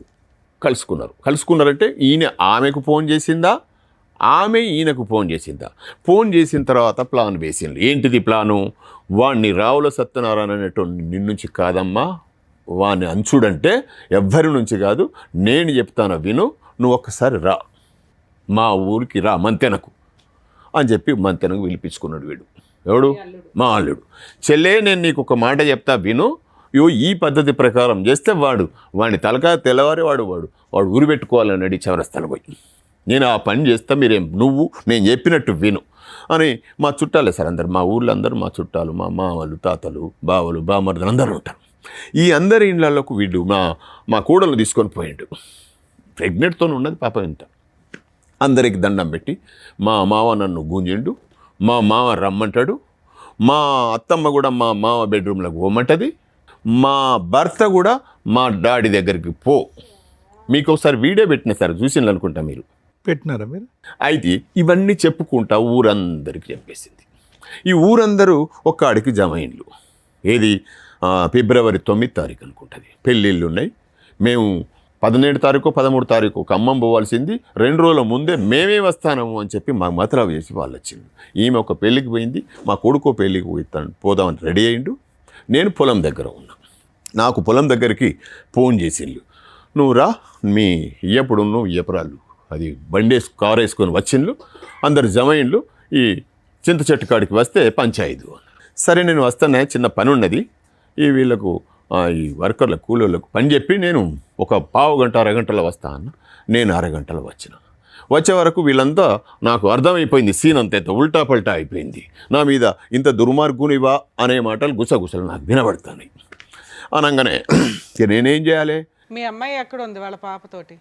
కలుసుకున్నారంటే ఈయన ఆమెకు ఫోన్ చేసిందా, ఆమె ఈయనకు ఫోన్ చేసిందా? ఫోన్ చేసిన తర్వాత ప్లాన్ వేసిండు. ఏంటిది ప్లాను? వాడిని రావుల సత్యనారాయణ అనేటువంటి నిన్నుంచి కాదమ్మా, వాడిని అంచుడంటే ఎవ్వరి నుంచి కాదు, నేను చెప్తాను విను, నువ్వు ఒక్కసారి రా, మా ఊరికి రా మంతెనకు అని చెప్పి మంతెనకు పిలిపించుకున్నాడు వీడు. ఎవడు? మా అల్లుడు. చెల్లే నేను నీకు ఒక మాట చెప్తా విను, ఈ పద్ధతి ప్రకారం చేస్తే వాడిని తలకాయ తెల్లవారి వాడు ఊరు పెట్టుకోవాలన్నాడు చౌరస్తాలు పోయి. నేను ఆ పని చేస్తా, నేను చెప్పినట్టు విను అని. మా చుట్టాలే సార్ అందరు, మా ఊళ్ళో అందరూ మా చుట్టాలు, మా మామలు, తాతలు, బావలు, బామర్దులు అందరూ ఉంటారు. ఈ అందరి ఇళ్ళకు వీడు మా కూడలు తీసుకొని పోయిండు. ప్రెగ్నెంట్తో ఉన్నది పాప ఇంత. అందరికి దండం పెట్టి మా మావ నన్ను గుంజిండు, మా మావ రమ్మంటాడు, మా అత్తమ్మ కూడా మా మావ బెడ్రూమ్లోకి పోమంటుంది, మా భర్త కూడా మా డాడీ దగ్గరికి పో. మీకు ఒకసారి వీడియో పెట్టిన సార్, చూసిండ్రు అనుకుంటా మీరు, పెట్టినారా మీరు? అయితే ఇవన్నీ చెప్పుకుంటా ఊరందరికి చెప్పేసింది. ఈ ఊరందరూ ఒక్కడికి జమ అయిండ్లు. ఏది ఫిబ్రవరి 9 తారీఖు అనుకుంటుంది. పెళ్ళిళ్ళు ఉన్నాయి. మేము 17 తారీఖు 13 తారీఖు ఒక అమ్మం పోవాల్సింది, 2 రోజుల ముందే మేమే వస్తాము అని చెప్పి మా మతరావు చేసి వాళ్ళు వచ్చింది. ఈమె ఒక పెళ్ళికి పోయింది, మా కొడుకో పెళ్ళికి పోదామని రెడీ అయ్యిండు. నేను పొలం దగ్గర ఉన్నా. నాకు పొలం దగ్గరికి ఫోన్ చేసిండు, నువ్వు రా, మీ ఇయ్యప్పుడు నువ్వు ఇయ్యపురాళ్ళు అది బండేసి కారు వేసుకొని వచ్చిండ్లు, అందరు జమైండ్లు, ఈ చింత చెట్టు కాడికి వస్తే పంచాయతీ. సరే నేను వస్తానే, చిన్న పని ఉన్నది, ఈ వీళ్ళకు ఈ వర్కర్ల కూలీలకు పని చెప్పి నేను ఒక పావు గంట అరగంటలో వస్తా అన్న. నేను అరగంటలో వచ్చే వరకు వీళ్ళంతా నాకు అర్థమైపోయింది, సీన్ అంత ఉల్టా పల్టా అయిపోయింది. నా మీద ఇంత దుర్మార్గునివా అనే మాటలు గుసగుసలు నాకు వినబడతాయి. అనగానే నేనేం చేయాలి? మీ అమ్మాయి ఎక్కడ ఉంది వాళ్ళ పాపతోటి?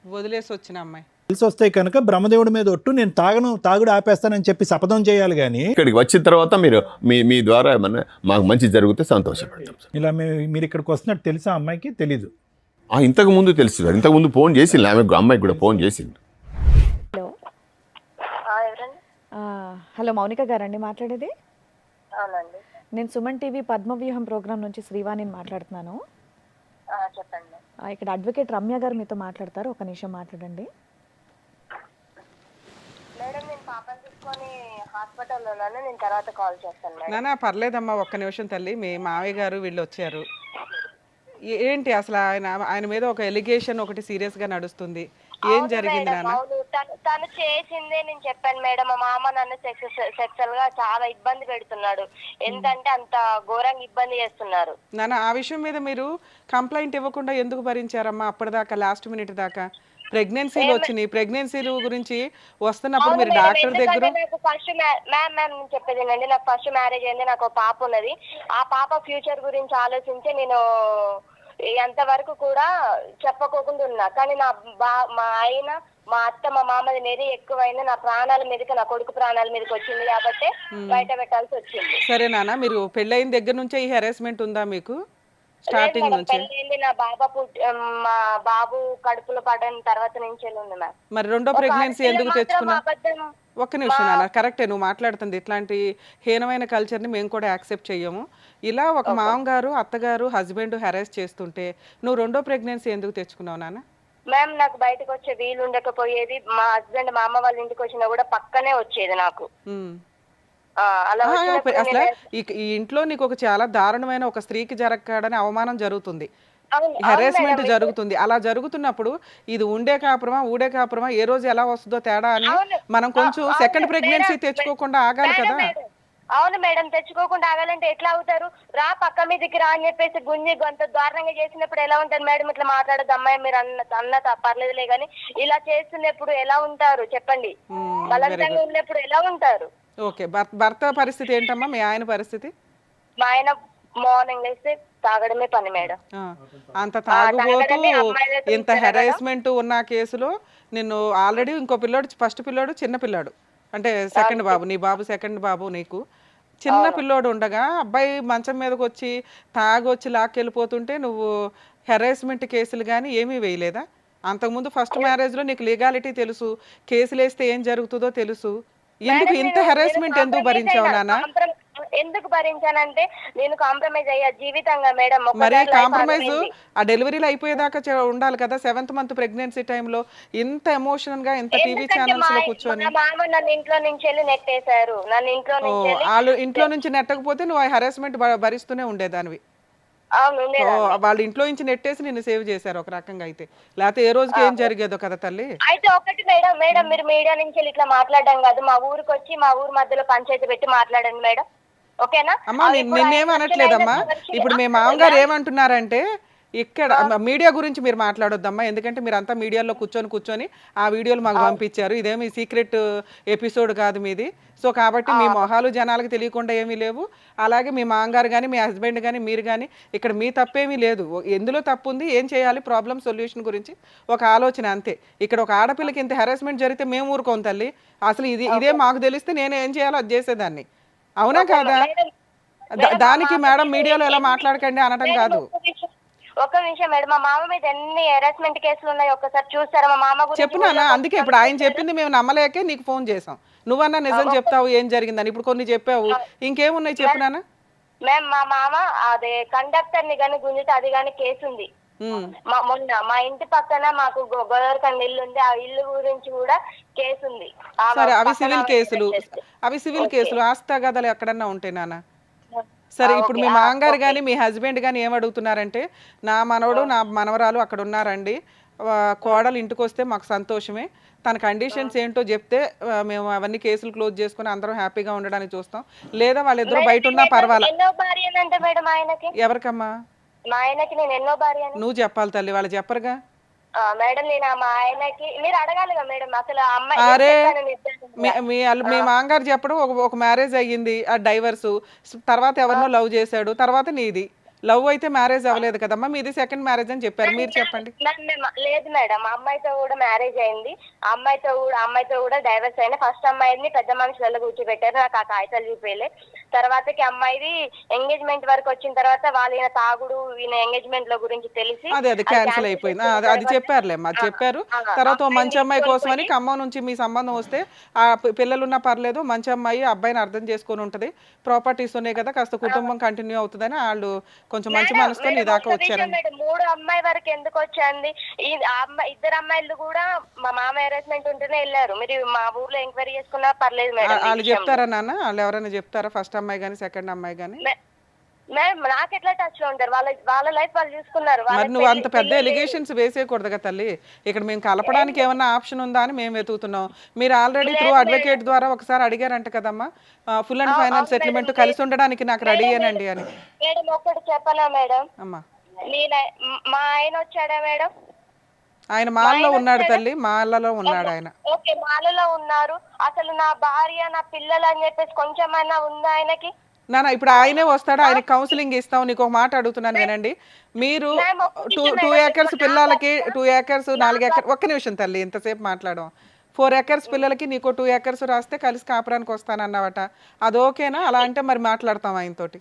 వదిలేసి వచ్చిన అమ్మాయి తెలిసి వస్తాయి కనుక బ్రహ్మదేవుడి మీద ఒట్టు, నేను తాగుడు ఆపేస్తానని చెప్పి శపథం చేయాలి. కానీ ఇక్కడికి వచ్చిన తర్వాత మీరు మీ ద్వారా ఏమన్నా మాకు మంచి జరిగితే సంతోషపడతాం సార్. ఇలా మీరు ఇక్కడికి వస్తున్నట్టు తెలుసా అమ్మాయికి? తెలీదు. ఇంతకు ముందు తెలుసు, ఇంతకుముందు ఫోన్ చేసింది, అమ్మాయికి కూడా ఫోన్ చేసింది. హలో ఎవరండి? హలో మౌనిక గారండి మాట్లాడేది? అవునండి. నేను సుమన్ టీవీ పద్మవ్యూహం ప్రోగ్రామ్ నుంచి శ్రీవాణిని మాట్లాడుతున్నాను. చెప్పండి. ఇక్కడ అడ్వకేట్ రమ్య గారు మీతో మాట్లాడతారు, ఒక నిమిషం మాట్లాడండి. మేడం నేను పాపని తీసుకొని హాస్పిటల్లో ఉన్నాను, నేను తర్వాత కాల్ చేస్తాను మేడం. నానా పర్లేదమ్మా, ఒక్క నిమిషం తల్లి, మీ మావయ్య గారు వీళ్ళు వచ్చారు. ఏంటి అసలు ఆయన ఆయన మీద ఒక ఎలిగేషన్ ఒకటి సీరియస్ గా నడుస్తుంది, ఏం జరిగింది నాన్న? అవును, తను చేసిందే నేను చెప్పాను మేడం. మా మామ నన్ను సెక్సువల్ గా చాలా ఇబ్బంది పెడుతున్నాడు. ఎంతంటే అంత ఘోరంగా ఇబ్బంది చేస్తున్నారు. నాన్న ఆ విషయం మీద మీరు కంప్లైంట్ ఇవ్వకుండా ఎందుకు భరించారమ్మా అప్పటిదాకా, లాస్ట్ మినిట్ దాకా? ప్రెగ్నెన్సీలు వచ్చినాయి, ప్రెగ్నెన్సీలు గురించి వస్తున్నప్పుడు మీరు డాక్టర్ దగ్గర ఫస్ట్ మ్యామ్ నేను చెప్పేది ఏంటంటే, నాకు ఫస్ట్ మ్యారేజ్ అయింది, నాకు ఒక పాప ఉన్నది. ఆ పాప ఫ్యూచర్ గురించి ఆలోచించి నేను ఎంతవరకు కూడా చెప్పకోకుండా ఉన్నా. కానీ మా ఆయన, మా అత్త, మా మామది నెరి ఎక్కువైంది. నా ప్రాణాల మీదకి, నా కొడుకు ప్రాణాల మీదకి వచ్చింది కాబట్టి బయట పెట్టాల్సి వచ్చింది. సరే నాన్న, మీరు పెళ్ళైన దగ్గర నుంచే ఈ హెరాస్మెంట్ ఉందా మీకు స్టార్టింగ్ నుంచి? పెళ్ళింది నా మా బాబు కడుపులో పడిన తర్వాత నుంచి ఉంది మ్యామ్. మరి రెండో ప్రెగ్నెన్సీ ఎందుకు తెచ్చుకున్నా? ఒక్క నిమిషం నాన్న, కరెక్టే నువ్వు మాట్లాడుతుంది. ఇట్లాంటి హీనమైన కల్చర్ని మేము కూడా యాక్సెప్ట్ చెయ్యము. ఇలా ఒక మామగారు, అత్తగారు, హస్బెండ్ హెరాస్ చేస్తుంటే నువ్వు రెండో ప్రెగ్నెన్సీ ఎందుకు తెచ్చుకున్నావు నాన్న? మ్యామ్ నాకు బయటకు వచ్చే వీలు ఉండకపోయేది. మా హస్బెండ్ మా అమ్మ వాళ్ళ ఇంటికి వచ్చినా కూడా పక్కనే వచ్చేది నాకు. అలా అసలు ఈ ఇంట్లో నీకు ఒక చాలా దారుణమైన ఒక స్త్రీకి జరగకూడని అవమానం జరుగుతుంది, హెరాస్మెంట్ జరుగుతుంది. అలా జరుగుతున్నప్పుడు ఇది ఉండే కాపురమా ఊడే కాపురమా, ఏ రోజు ఎలా వస్తుందో తేడా అని మనం కొంచెం సెకండ్ ప్రెగ్నెన్సీ తెచ్చుకోకుండా ఆగాలి కదా. అవును మేడం, తెచ్చుకోకుండా ఆగాలంటే ఎట్లా అవుతారు? రా పక్క మీదకి రా అని చెప్పేసి గుంజి గొంత దారుణంగా చేసినప్పుడు ఎలా ఉంటారు మేడం? ఇట్లా మాట్లాడద్దు అమ్మాయి, మీరు అన్న పర్లేదులే గానీ ఇలా చేస్తున్నప్పుడు ఎలా ఉంటారు చెప్పండి? బలవంతంగా ఉన్నప్పుడు ఎలా ఉంటారు? ఓకే, భర్త పరిస్థితి ఏంటమ్మా? మీ ఆయన పరిస్థితి? మా ఆయన మార్నింగ్ లేస్తే తాగడమే పని మేడం. అంత తాగుబోతూ ఇంత హెరాస్మెంట్ ఉన్న కేసులో నిన్ను ఆల్రెడీ ఇంకో పిల్లోడు, ఫస్ట్ పిల్లోడు చిన్న పిల్లాడు అంటే సెకండ్ బాబు, నీ బాబు సెకండ్ బాబు, నీకు చిన్న పిల్లోడు ఉండగా అబ్బాయి మంచం మీదకి వచ్చి తాగొచ్చి లాక్కెళ్ళిపోతుంటే నువ్వు హెరాస్మెంట్ కేసులు కానీ ఏమీ వేయలేదా? అంతకుముందు ఫస్ట్ మ్యారేజ్లో నీకు లీగాలిటీ తెలుసు, కేసులు వేస్తే ఏం జరుగుతుందో తెలుసు. ఎందుకు ఇంత హెరాస్మెంట్ ఎందుకు భరించావు నాన్న? ఎందుకు భరించానంటే నేను కాంప్రమైజ్ అయ్యా జీవితంగా మేడం. మరి కాంప్రమైజ్ ఆ డెలివరీలు అయిపోయేదాకా ఉండాలి కదా. 7th మంత్ ప్రెగ్నెన్సీ టైంలో ఇంత ఎమోషనల్ గా ఇంత టీవీ ఛానల్స్ లో కూర్చొని మామ నన్ను ఇంట్లో నుంచి వెళ్ళి నెట్టేశారు. నన్ను ఇంట్లో నుంచి వాళ్ళు ఇంట్లో నుంచి నెట్టకపోతే నువ్వు హెరాస్మెంట్ భరిస్తూనే ఉండేదానివి. వాళ్ళ ఇంట్లో నుంచి నెట్టేసి నిన్ను సేవ్ చేశారు ఒక రకంగా. అయితే లేకపోతే ఏ రోజుకి ఏం జరిగేదో కదా తల్లి. అయితే ఒకటి మేడం, మీరు మీడియా నుంచి ఇట్లా మాట్లాడడం కాదు, మా ఊరికి వచ్చి మా ఊరు మధ్యలో పంచాయతీ పెట్టి మాట్లాడండి మేడం, ఓకేనా? అమ్మా నిన్నేం అనట్లేదమ్మా. ఇప్పుడు మీ మామగారు ఏమంటున్నారంటే ఇక్కడ మీడియా గురించి మీరు మాట్లాడొద్దమ్మా, ఎందుకంటే మీరు అంతా మీడియాలో కూర్చొని ఆ వీడియోలు మాకు పంపించారు. ఇదేమి సీక్రెట్ ఎపిసోడ్ కాదు మీది. సో కాబట్టి మీ మొహాలు జనాలకు తెలియకుండా ఏమీ లేవు. అలాగే మీ మామగారు కానీ మీ హస్బెండ్ కానీ మీరు కానీ ఇక్కడ మీ తప్పేమీ లేదు. ఎందులో తప్పు ఉంది, ఏం చేయాలి, ప్రాబ్లం సొల్యూషన్ గురించి ఒక ఆలోచన అంతే. ఇక్కడ ఒక ఆడపిల్లకి ఇంత హెరాస్మెంట్ జరిగితే మేము ఊరుకోం తల్లి. అసలు ఇదే మాకు తెలిస్తే నేను ఏం చేయాలో అది చేసేదాన్ని, అవునా కాదా? దానికి మేడం మీడియాలో ఎలా మాట్లాడకండి అనడం కాదు. ఒక నిమిషం మేడం, మా మామ మీద ఎన్ని హెరాస్మెంట్ కేసులు ఉన్నాయి ఒక్కసారి చూస్తారా? మా మామ గురించి చెప్పునా? అందుకే ఇప్పుడు ఆయన చెప్పింది మేము నమ్మలేకే నీకు ఫోన్ చేసాం. నువ్వన్నా నిజం చెప్తావు ఏం జరిగిందని. ఇప్పుడు కొన్ని చెప్పావు, ఇంకేమున్నాయి చెప్పునా? మ్యామ్ మా మామ అదే కండక్టర్ ని గాని గుంజితే అది గాని కేసు ఉంది. మొన్న మా ఇంటి పక్కన మాకు గోదావరికండ ఇల్లు ఉంది, ఆ ఇల్లు గురించి కూడా కేసు ఉంది. సరే అవి సివిల్ కేసులు, ఆస్తిగదాలు ఎక్కడన్నా ఉంటే నాన్న. సరే ఇప్పుడు మీ మామగారు కానీ మీ హస్బెండ్ కానీ ఏమడుగుతున్నారంటే, నా మనవడు నా మనవరాలు అక్కడ ఉన్నారండి, కోడలు ఇంటికి వస్తే మాకు సంతోషమే, తన కండిషన్స్ ఏంటో చెప్తే మేము అవన్నీ కేసులు క్లోజ్ చేసుకుని అందరం హ్యాపీగా ఉండడానికి చూస్తాం, లేదా వాళ్ళిద్దరూ బయట ఉన్నా పర్వాలేదు. ఎవరికమ్మా? మా ఆయనకి నేను ఎన్నో భార్య. నువ్వు చెప్పాలి తల్లి, వాళ్ళు చెప్పరుగా మేడం. నేను మా ఆయనకి మీరు అడగాలిగా మేడం, అసలు అమ్మాయి అరే మీ మామగారు చెప్పడం ఒక మ్యారేజ్ అయ్యింది, ఆ డైవర్స్ తర్వాత ఎవరినో లవ్ చేశాడు, తర్వాత నీది లవ్ అయితే మ్యారేజ్ అవ్వలేదు కదమ్మా, మీది సెకండ్ మ్యారేజ్ అని చెప్పారు. మీరు చెప్పండి. లేదు మేడం, అమ్మాయితో కూడా మ్యారేజ్ అయింది, అమ్మాయితో కూడా డైవర్స్ అయినా. ఫస్ట్ అమ్మాయిని పెద్ద మనుషులలో కూర్చోబెట్టారు, నాకు ఆ కాగితాలు చూపేలే. తర్వాతకి అమ్మాయిది ఎంగేజ్మెంట్ వరకు వచ్చిన తర్వాత వాళ్ళ ఈయన తాగుడు, ఈయన ఎంగేజ్మెంట్ లో గురించి తెలిసి అది క్యాన్సిల్ అయిపోయింది. అది చెప్పారులేమ్మా, చెప్పారు. తర్వాత మంచి అమ్మాయి కోసం అని ఖమ్మం నుంచి మీ సంబంధం వస్తే, ఆ పిల్లలున్నా పర్లేదు, మంచి అమ్మాయి అబ్బాయిని అర్థం చేసుకొని ఉంటది, ప్రాపర్టీస్ ఉన్నాయి కదా, కాస్త కుటుంబం కంటిన్యూ అవుతుందని వాళ్ళు కొంచెం మంచి మనసుతో నీ దాకా వచ్చారండి. 3 అమ్మాయి వరకు ఎందుకు వచ్చింది? ఇద్దరు అమ్మాయిలు కూడా మా మామ హెరాస్మెంట్ ఉంటేనే వెళ్ళారు. మీరు మా ఊర్లో ఎంక్వైరీ చేసుకున్నా పర్లేదు మేడం. వాళ్ళు చెప్తారా నాన్న? వాళ్ళు ఎవరైనా చెప్తారా? ఫస్ట్ అమ్మాయి కానీ సెకండ్ అమ్మాయి కానీ మేడం నాకు ఎట్లా టచ్ లో ఉంటారు, వాళ్ళ లైఫ్ వాళ్ళు చూసుకున్నారు. మరి వాళ్ళకి నువ్వు అంత పెళ్లి- పెద్ద పెళ్లి లేదు. ఎలిగేషన్స్ వేసేయకూడదు కదా తల్లి. ఇక్కడ మేము కలపడానికి ఏమన్నా ఆప్షన్ ఉందా అని మేము వెతుకుతున్నాం. మీరు ఆల్రెడీ త్రూ అడ్వకేట్ ద్వారా ఒకసారి అడిగారంట కదమ్మా, ఫుల్ అండ్ ఫైనల్ సెటిల్మెంట్ కలిసి ఉండడానికి నాకు రెడీయేనండి అని. మేడం ఒక్కటి చెప్పనా మేడం, అమ్మా మా ఆయన వచ్చాడా మేడం? ఆయన మాల్లో ఉన్నాడు తల్లి, మాలలో ఉన్నాడు ఆయన. ఓకే, మాలలో ఉన్నారు. అసలు నా భార్య నా పిల్లలు అని చెప్పేసి కొంచెమైనా ఉందా ఆయనకి? నాన్న ఇప్పుడు ఆయనే వస్తాడు, ఆయన కౌన్సిలింగ్ ఇస్తాం. నీకు ఒక మాట అడుగుతున్నాను వినండి. మీరు 2 ఏకర్స్ పిల్లలకి 2 ఏకర్స్ 4 ఏకర్స్, ఒక్క నిమిషం తల్లి, ఇంతసేపు మాట్లాడడం. 4 ఏకర్స్ పిల్లలకి నీకు 2 ఏకర్స్ రాస్తే కలిసి కాపురానికి వస్తానన్నావట, అది ఓకేనా? అలా అంటే మరి మాట్లాడతాం ఆయనతోటి.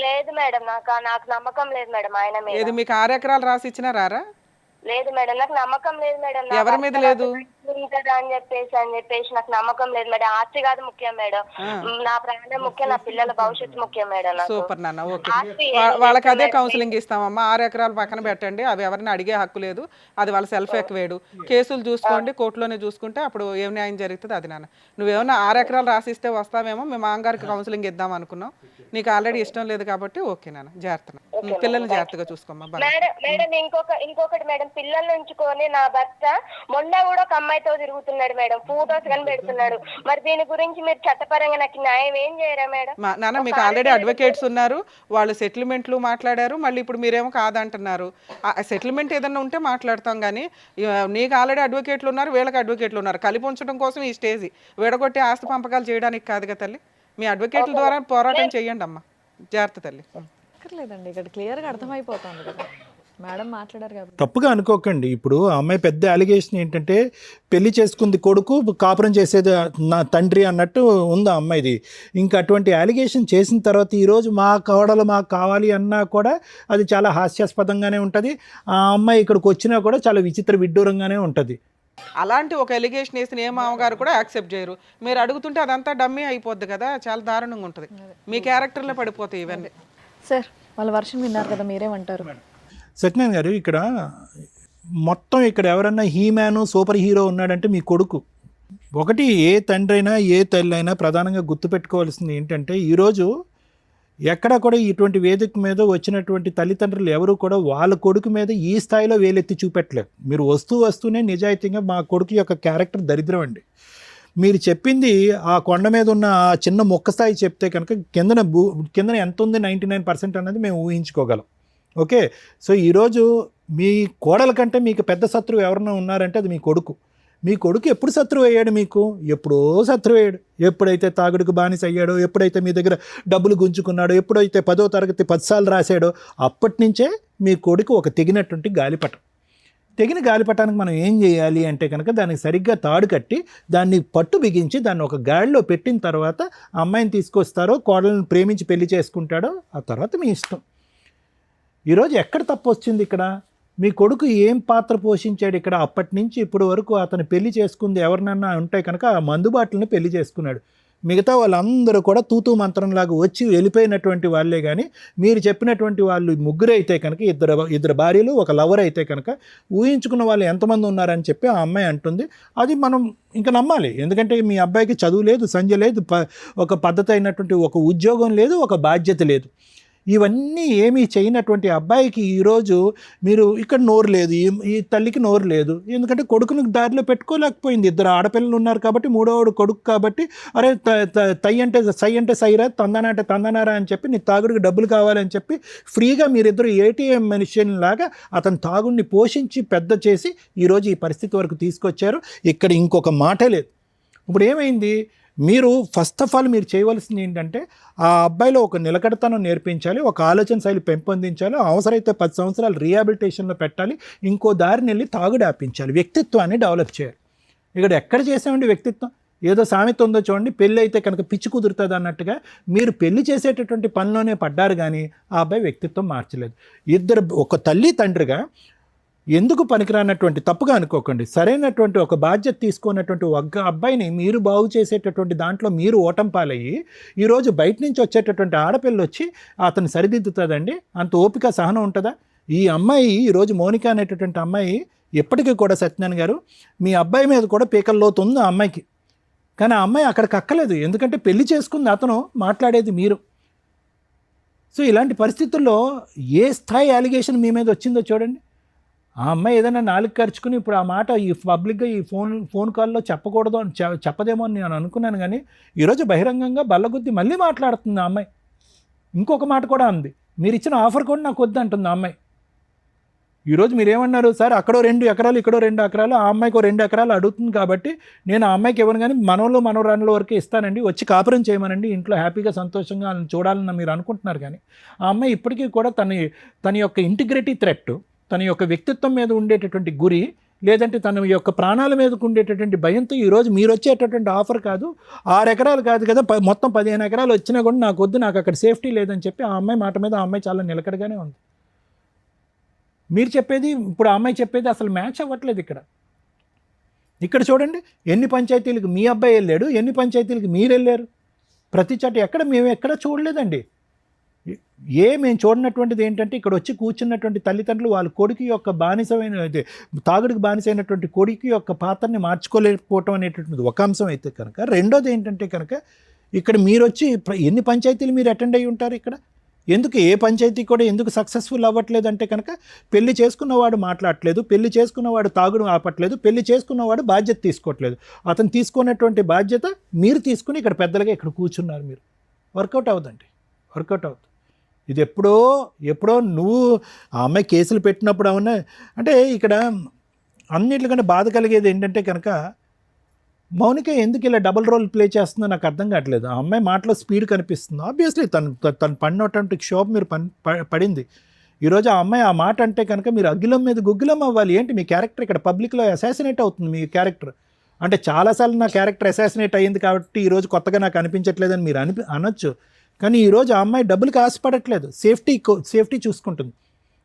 లేదు మేడం, నాకు నమ్మకం లేదు మేడం ఆయన మీద. ఏది మీకు 6 ఎకరాలు రాసి ఇచ్చినా రారా? లేదు మేడం, నాకు నమ్మకం లేదు మేడం. నా ఎవరి మీద భర్త లేదు? నాకు ఉంటదా అని చెప్పేసి నాకు నమ్మకం లేదు మేడం. ఆస్తి కాదు ముఖ్యం మేడం, నా ప్రాణం ముఖ్యం, నా పిల్లల భవిష్యత్తు ముఖ్యం మేడం నాకు. సూపర్ నాన్న, ఓకే. ఆస్తి వాళ్ళకి అదే కౌన్సిలింగ్ ఇస్తామమ్మా. 6 ఎకరాలు పక్కన పెట్టండి, అవి ఎవరిని అడిగే హక్కు లేదు, అది వాళ్ళ సెల్ఫ్ ఎక్వేడు. కేసులు చూసుకోండి, కోర్టులోనే చూసుకుంటే అప్పుడు ఏం న్యాయం జరుగుతుంది అది. నాన్న నువ్వేమన్నా 6 ఎకరాలు రాసిస్తే వస్తావేమో, మేము మామగారికి కౌన్సిలింగ్ ఇద్దాం అనుకున్నాం. నీకు ఆల్రెడీ ఇష్టం లేదు కాబట్టి ఓకే నాన్న, జాగ్రత్త. పిల్లల్ని జాగ్రత్తగా చూసుకోమ్మా. మేడం ఇంకొకటి మేడం, పిల్లల్ని ఉంచుకొని నా భర్త మొన్న కూడా ఒక అమ్మాయితో తిరుగుతున్నాడు మేడం, ఫోటోస్ కానీ పెడుతున్నాడు. మరి దీని గురించి మీరు చట్టపరంగా నాకు న్యాయం ఏం చేయరా మేడం? నాన్న మీకు ఆల్రెడీ అడ్వకేట్స్ ఉన్నారు, వాళ్ళు సెటిల్మెంట్లు మాట్లాడారు, మళ్ళీ ఇప్పుడు మీరేమో కాదంటున్నారు. సెటిల్మెంట్ ఏదన్నా ఉంటే మాట్లాడతాం, కానీ నీకు ఆల్రెడీ అడ్వకేట్లు ఉన్నారు, వీళ్ళకి అడ్వకేట్లు ఉన్నారు. కలిపి ఉంచడం కోసం ఈ స్టేజ్, విడగొట్టి ఆస్తి పంపకాలు చేయడానికి కాదు కదా తల్లి. మీ అడ్వకేట్ల ద్వారా పోరాటం చేయండి అమ్మా, జాగ్రత్త తల్లి. లేదండి, ఇక్కడ క్లియర్గా అర్థమైపోతుంది కదా, మేడం మాట్లాడారు కాబట్టి. తప్పుగా అనుకోకండి. ఇప్పుడు ఆ అమ్మాయి పెద్ద అలిగేషన్ ఏంటంటే పెళ్లి చేసుకుంది కొడుకు, కాపురం చేసేది నా తండ్రి అన్నట్టు ఉంది ఆ అమ్మాయిది. ఇంకా అటువంటి అలిగేషన్ చేసిన తర్వాత ఈరోజు మా కోడలు మాకు కావాలి అన్నా కూడా అది చాలా హాస్యాస్పదంగానే ఉంటుంది. ఆ అమ్మాయి ఇక్కడికి వచ్చినా కూడా చాలా విచిత్ర విడ్డూరంగానే ఉంటుంది. అలాంటి ఒక ఎలిగేషన్ వేసిన ఏ మామగారు కూడా యాక్సెప్ట్ చేయరు. మీరు అడుగుతుంటే అదంతా డమ్మీ అయిపోద్ది కదా, చాలా దారుణంగా ఉంటుంది. మీ క్యారెక్టర్లో పడిపోతాయి ఇవన్నీ. సార్ వాళ్ళ వర్షన్ విన్నారు కదా, మీరేమంటారు? సత్యనారాయణ గారు, ఇక్కడ మొత్తం ఇక్కడ ఎవరన్నా హీమ్యాను సూపర్ హీరో ఉన్నాడంటే మీ కొడుకు. ఒకటి ఏ తండ్రి అయినా ఏ తల్లి అయినా ప్రధానంగా గుర్తుపెట్టుకోవాల్సింది ఏంటంటే, ఈరోజు ఎక్కడ కూడా ఇటువంటి వేదిక మీద వచ్చినటువంటి తల్లిదండ్రులు ఎవరు కూడా వాళ్ళ కొడుకు మీద ఈ స్థాయిలో వేలెత్తి చూపెట్టలేదు. మీరు వస్తూనే నిజాయితీగా మా కొడుకు యొక్క క్యారెక్టర్ దరిద్రం అండి. మీరు చెప్పింది ఆ కొండ మీద ఉన్న ఆ చిన్న మొక్క స్థాయి చెప్తే కనుక కిందన ఎంత ఉంది 99% అన్నది మేము ఊహించుకోగలం. ఓకే, సో ఈరోజు మీ కోడల కంటే మీకు పెద్ద శత్రువు ఎవరన్నా ఉన్నారంటే అది మీ కొడుకు. మీ కొడుకు ఎప్పుడు శత్రువు అయ్యాడు? మీకు ఎప్పుడో శత్రువు అయ్యాడు. ఎప్పుడైతే తాగుడుకు బానిస అయ్యాడో, ఎప్పుడైతే మీ దగ్గర డబ్బులు గుంజుకున్నాడో, ఎప్పుడైతే 10వ తరగతి 10 సార్లు రాశాడో, అప్పటి నుంచే మీ కొడుకు ఒక తెగినటువంటి గాలిపటం. తెగిన గాలిపటానికి మనం ఏం చేయాలి అంటే కనుక దానికి సరిగ్గా తాడు కట్టి దాన్ని పట్టు బిగించి దాన్ని ఒక గాడిలో పెట్టిన తర్వాత ఆ అమ్మాయిని తీసుకొస్తారో, కోడలను ప్రేమించి పెళ్లి చేసుకుంటాడో, ఆ తర్వాత మీ ఇష్టం. ఈరోజు ఎక్కడ తప్పు వచ్చింది ఇక్కడ? మీ కొడుకు ఏం పాత్ర పోషించాడు ఇక్కడ? అప్పటి నుంచి ఇప్పుడు వరకు అతను పెళ్లి చేసుకుంది ఎవరినన్నా ఉంటే కనుక ఆ మందుబాటులను పెళ్లి చేసుకున్నాడు. మిగతా వాళ్ళందరూ కూడా తూతూ మంత్రంలాగా వచ్చి వెళ్ళిపోయినటువంటి వాళ్ళే. కానీ మీరు చెప్పినటువంటి వాళ్ళు ముగ్గురు అయితే కనుక, ఇద్దరు భార్యలు ఒక లవర్ అయితే కనుక ఊహించుకున్న వాళ్ళు ఎంతమంది ఉన్నారని చెప్పి ఆ అమ్మాయి అంటుంది. అది మనం ఇంకా నమ్మాలి. ఎందుకంటే మీ అబ్బాయికి చదువు లేదు, సంధ్య లేదు, ఒక పద్ధతి అయినటువంటి ఒక ఉద్యోగం లేదు, ఒక బాధ్యత లేదు. ఇవన్నీ ఏమీ చేయనటువంటి అబ్బాయికి ఈరోజు మీరు ఇక్కడ నోరు లేదు, ఈ తల్లికి నోరు లేదు. ఎందుకంటే కొడుకుని దారిలో పెట్టుకోలేకపోయింది. 2 ఆడపిల్లలు ఉన్నారు కాబట్టి, 3వవాడు కొడుకు కాబట్టి, అరే తై అంటే సై అంటే సైరా, తందనా అంటే తందనారా అని చెప్పి నీ తాగుడికి డబ్బులు కావాలని చెప్పి ఫ్రీగా మీరిద్దరు ఏటీఎం మెషిన్ లాగా అతని తాగుడిని పోషించి పెద్ద చేసి ఈరోజు ఈ పరిస్థితి వరకు తీసుకొచ్చారు. ఇక్కడ ఇంకొక మాటే లేదు. ఇప్పుడు ఏమైంది? మీరు ఫస్ట్ ఆఫ్ ఆల్ మీరు చేయవలసింది ఏంటంటే ఆ అబ్బాయిలో ఒక నిలకడతనం నేర్పించాలి, ఒక ఆలోచన శైలి పెంపొందించాలి, అవసరమైతే 10 సంవత్సరాలు రీహాబిలిటేషన్లో పెట్టాలి, ఇంకో దారిని వెళ్ళి తాగుడు ఆపించాలి, వ్యక్తిత్వాన్ని డెవలప్ చేయాలి. ఇక్కడ ఎక్కడ చేసామండి వ్యక్తిత్వం? ఏదో సామెత ఉందో చూడండి, పెళ్ళి అయితే కనుక పిచ్చి కుదురుతుంది అన్నట్టుగా మీరు పెళ్లి చేసేటటువంటి పనిలోనే పడ్డారు, కానీ ఆ అబ్బాయి వ్యక్తిత్వం మార్చలేదు. ఒక తల్లి తండ్రిగా ఎందుకు పనికిరానటువంటి, తప్పుగా అనుకోకండి, సరైనటువంటి ఒక బాధ్యత తీసుకున్నటువంటి ఒక అబ్బాయిని మీరు బాగు చేసేటటువంటి దాంట్లో మీరు ఓటం పాలయ్యి ఈరోజు బయట నుంచి వచ్చేటటువంటి ఆడపిల్ల వచ్చి అతను సరిదిద్దుతుందండి? అంత ఓపిక సహనం ఉంటుందా? ఈ అమ్మాయి ఈరోజు మౌనిక అనేటటువంటి అమ్మాయి ఎప్పటికీ కూడా సత్యనారాయణ గారు మీ అబ్బాయి మీద కూడా పీకల్లోతు ఉంది ఆ అమ్మాయికి. కానీ ఆ అమ్మాయి అక్కడికి అక్కలేదు. ఎందుకంటే పెళ్లి చేసుకుంది అతను, మాట్లాడేది మీరు. సో ఇలాంటి పరిస్థితుల్లో ఏ స్థాయి అలిగేషన్ మీ మీద వచ్చిందో చూడండి. ఆ అమ్మాయి ఏదైనా నాలుగు ఖర్చుకుని ఇప్పుడు ఆ మాట ఈ పబ్లిక్గా ఈ ఫోన్ కాల్లో చెప్పకూడదు అని చెప్పదేమో అని నేను అనుకున్నాను. కానీ ఈరోజు బహిరంగంగా బల్లగుద్ది మళ్ళీ మాట్లాడుతుంది ఆ అమ్మాయి. ఇంకొక మాట కూడా ఉంది, మీరు ఇచ్చిన ఆఫర్ కూడా నాకు వద్దు అంటుంది ఆ అమ్మాయి. ఈరోజు మీరేమన్నారు సార్, అక్కడో 2 ఎకరాలు ఇక్కడో 2 ఎకరాలు, ఆ అమ్మాయికి 2 ఎకరాలు అడుగుతుంది కాబట్టి నేను ఆ అమ్మాయికి ఇవ్వను, కానీ మనోళ్ళు మనోరాళ్ళ వరకు ఇస్తానండి, వచ్చి కాపురం చేయమనండి, ఇంట్లో హ్యాపీగా సంతోషంగా చూడాలని మీరు అనుకుంటున్నారు. కానీ ఆ అమ్మాయి ఇప్పటికీ కూడా తన యొక్క ఇంటిగ్రిటీ థ్రెట్, తన యొక్క వ్యక్తిత్వం మీద ఉండేటటువంటి గురి, లేదంటే తన యొక్క ప్రాణాల మీదకు ఉండేటటువంటి భయంతో ఈరోజు మీరు వచ్చేటటువంటి ఆఫర్ కాదు 6 ఎకరాలు కాదు కదా, మొత్తం 15 ఎకరాలు వచ్చినా కూడా నాకు వద్దు, నాకు అక్కడ సేఫ్టీ లేదని చెప్పి ఆ అమ్మాయి మాట మీద ఆ అమ్మాయి చాలా నిలకడగానే ఉంది. మీరు చెప్పేది ఇప్పుడు ఆ అమ్మాయి చెప్పేది అసలు మ్యాచ్ అవ్వట్లేదు. ఇక్కడ చూడండి, ఎన్ని పంచాయతీలకు మీ అబ్బాయి వెళ్ళాడు, ఎన్ని పంచాయతీలకు మీరు వెళ్ళారు, ప్రతి చోట ఎక్కడ మేము ఎక్కడ చూడలేదండి. మేము చూడనటువంటిది ఏంటంటే ఇక్కడ వచ్చి కూర్చున్నటువంటి తల్లిదండ్రులు వాళ్ళ కొడుకు యొక్క బానిసమైన తాగుడికి బానిసైనటువంటి కొడుకు యొక్క పాత్రని మార్చుకోలేకపోవటం అనేటువంటిది ఒక అంశం అయితే కనుక, రెండోది ఏంటంటే కనుక ఇక్కడ మీరు వచ్చి ఎన్ని పంచాయతీలు మీరు అటెండ్ అయ్యి ఉంటారు. ఇక్కడ ఎందుకు ఏ పంచాయతీ కూడా ఎందుకు సక్సెస్ఫుల్ అవ్వట్లేదు అంటే కనుక పెళ్లి చేసుకున్నవాడు మాట్లాడట్లేదు, పెళ్లి చేసుకున్నవాడు తాగుడు ఆపట్లేదు, పెళ్లి చేసుకున్నవాడు బాధ్యత తీసుకోవట్లేదు. అతను తీసుకున్నటువంటి బాధ్యత మీరు తీసుకుని ఇక్కడ పెద్దలుగా ఇక్కడ కూర్చున్నారు. మీరు వర్కౌట్ అవ్వదండి, వర్కౌట్ అవుతుంది. ఇది ఎప్పుడో నువ్వు ఆ అమ్మాయి కేసులు పెట్టినప్పుడు అవునా అంటే ఇక్కడ అన్నిటికంటే బాధ కలిగేది ఏంటంటే కనుక మౌనిక ఎందుకు ఇలా డబుల్ రోల్ ప్లే చేస్తుందో నాకు అర్థం కావట్లేదు. ఆ అమ్మాయి మాటలో స్పీడ్ కనిపిస్తుంది. ఆబ్వియస్లీ తను పడినటువంటి క్షోభ మీరు పడింది. ఈరోజు ఆ అమ్మాయి ఆ మాట అంటే కనుక మీరు అగ్గిలం మీద గుగ్గిలం అవ్వాలి. ఏంటి మీ క్యారెక్టర్ ఇక్కడ పబ్లిక్లో అసాసినేట్ అవుతుంది. మీ క్యారెక్టర్ అంటే చాలాసార్లు నా క్యారెక్టర్ అసాసినేట్ అయ్యింది కాబట్టి ఈరోజు కొత్తగా నాకు అనిపించట్లేదని మీరు అనొచ్చు. కానీ ఈరోజు ఆ అమ్మాయి డబ్బులకి ఆశపడట్లేదు, సేఫ్టీ చూసుకుంటుంది.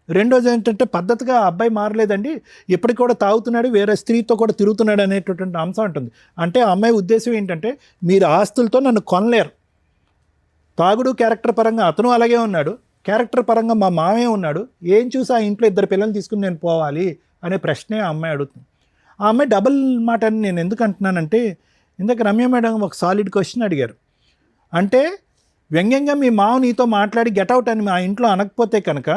రెండోది ఏంటంటే పద్ధతిగా ఆ అబ్బాయి మారలేదండి, ఇప్పటికి కూడా తాగుతున్నాడు, వేరే స్త్రీతో కూడా తిరుగుతున్నాడు అనేటటువంటి అంశం ఉంటుంది. అంటే ఆ అమ్మాయి ఉద్దేశం ఏంటంటే మీరు ఆస్తులతో నన్ను కొనలేరు. తాగుడు క్యారెక్టర్ పరంగా అతను అలాగే ఉన్నాడు, క్యారెక్టర్ పరంగా మా మామే ఉన్నాడు, ఏం చూసి ఆ ఇంట్లో 2 పిల్లల్ని తీసుకుని నేను పోవాలి అనే ప్రశ్నే ఆ అమ్మాయి అడుగుతుంది. ఆ అమ్మాయి డబుల్ మాట అని నేను ఎందుకు అంటున్నానంటే ఇందాక రమ్య మేడం ఒక సాలిడ్ క్వశ్చన్ అడిగారు. అంటే వ్యంగ్యంగా మీ మావ నీతో మాట్లాడి గెటౌట్ అని మా ఇంట్లో అనకపోతే కనుక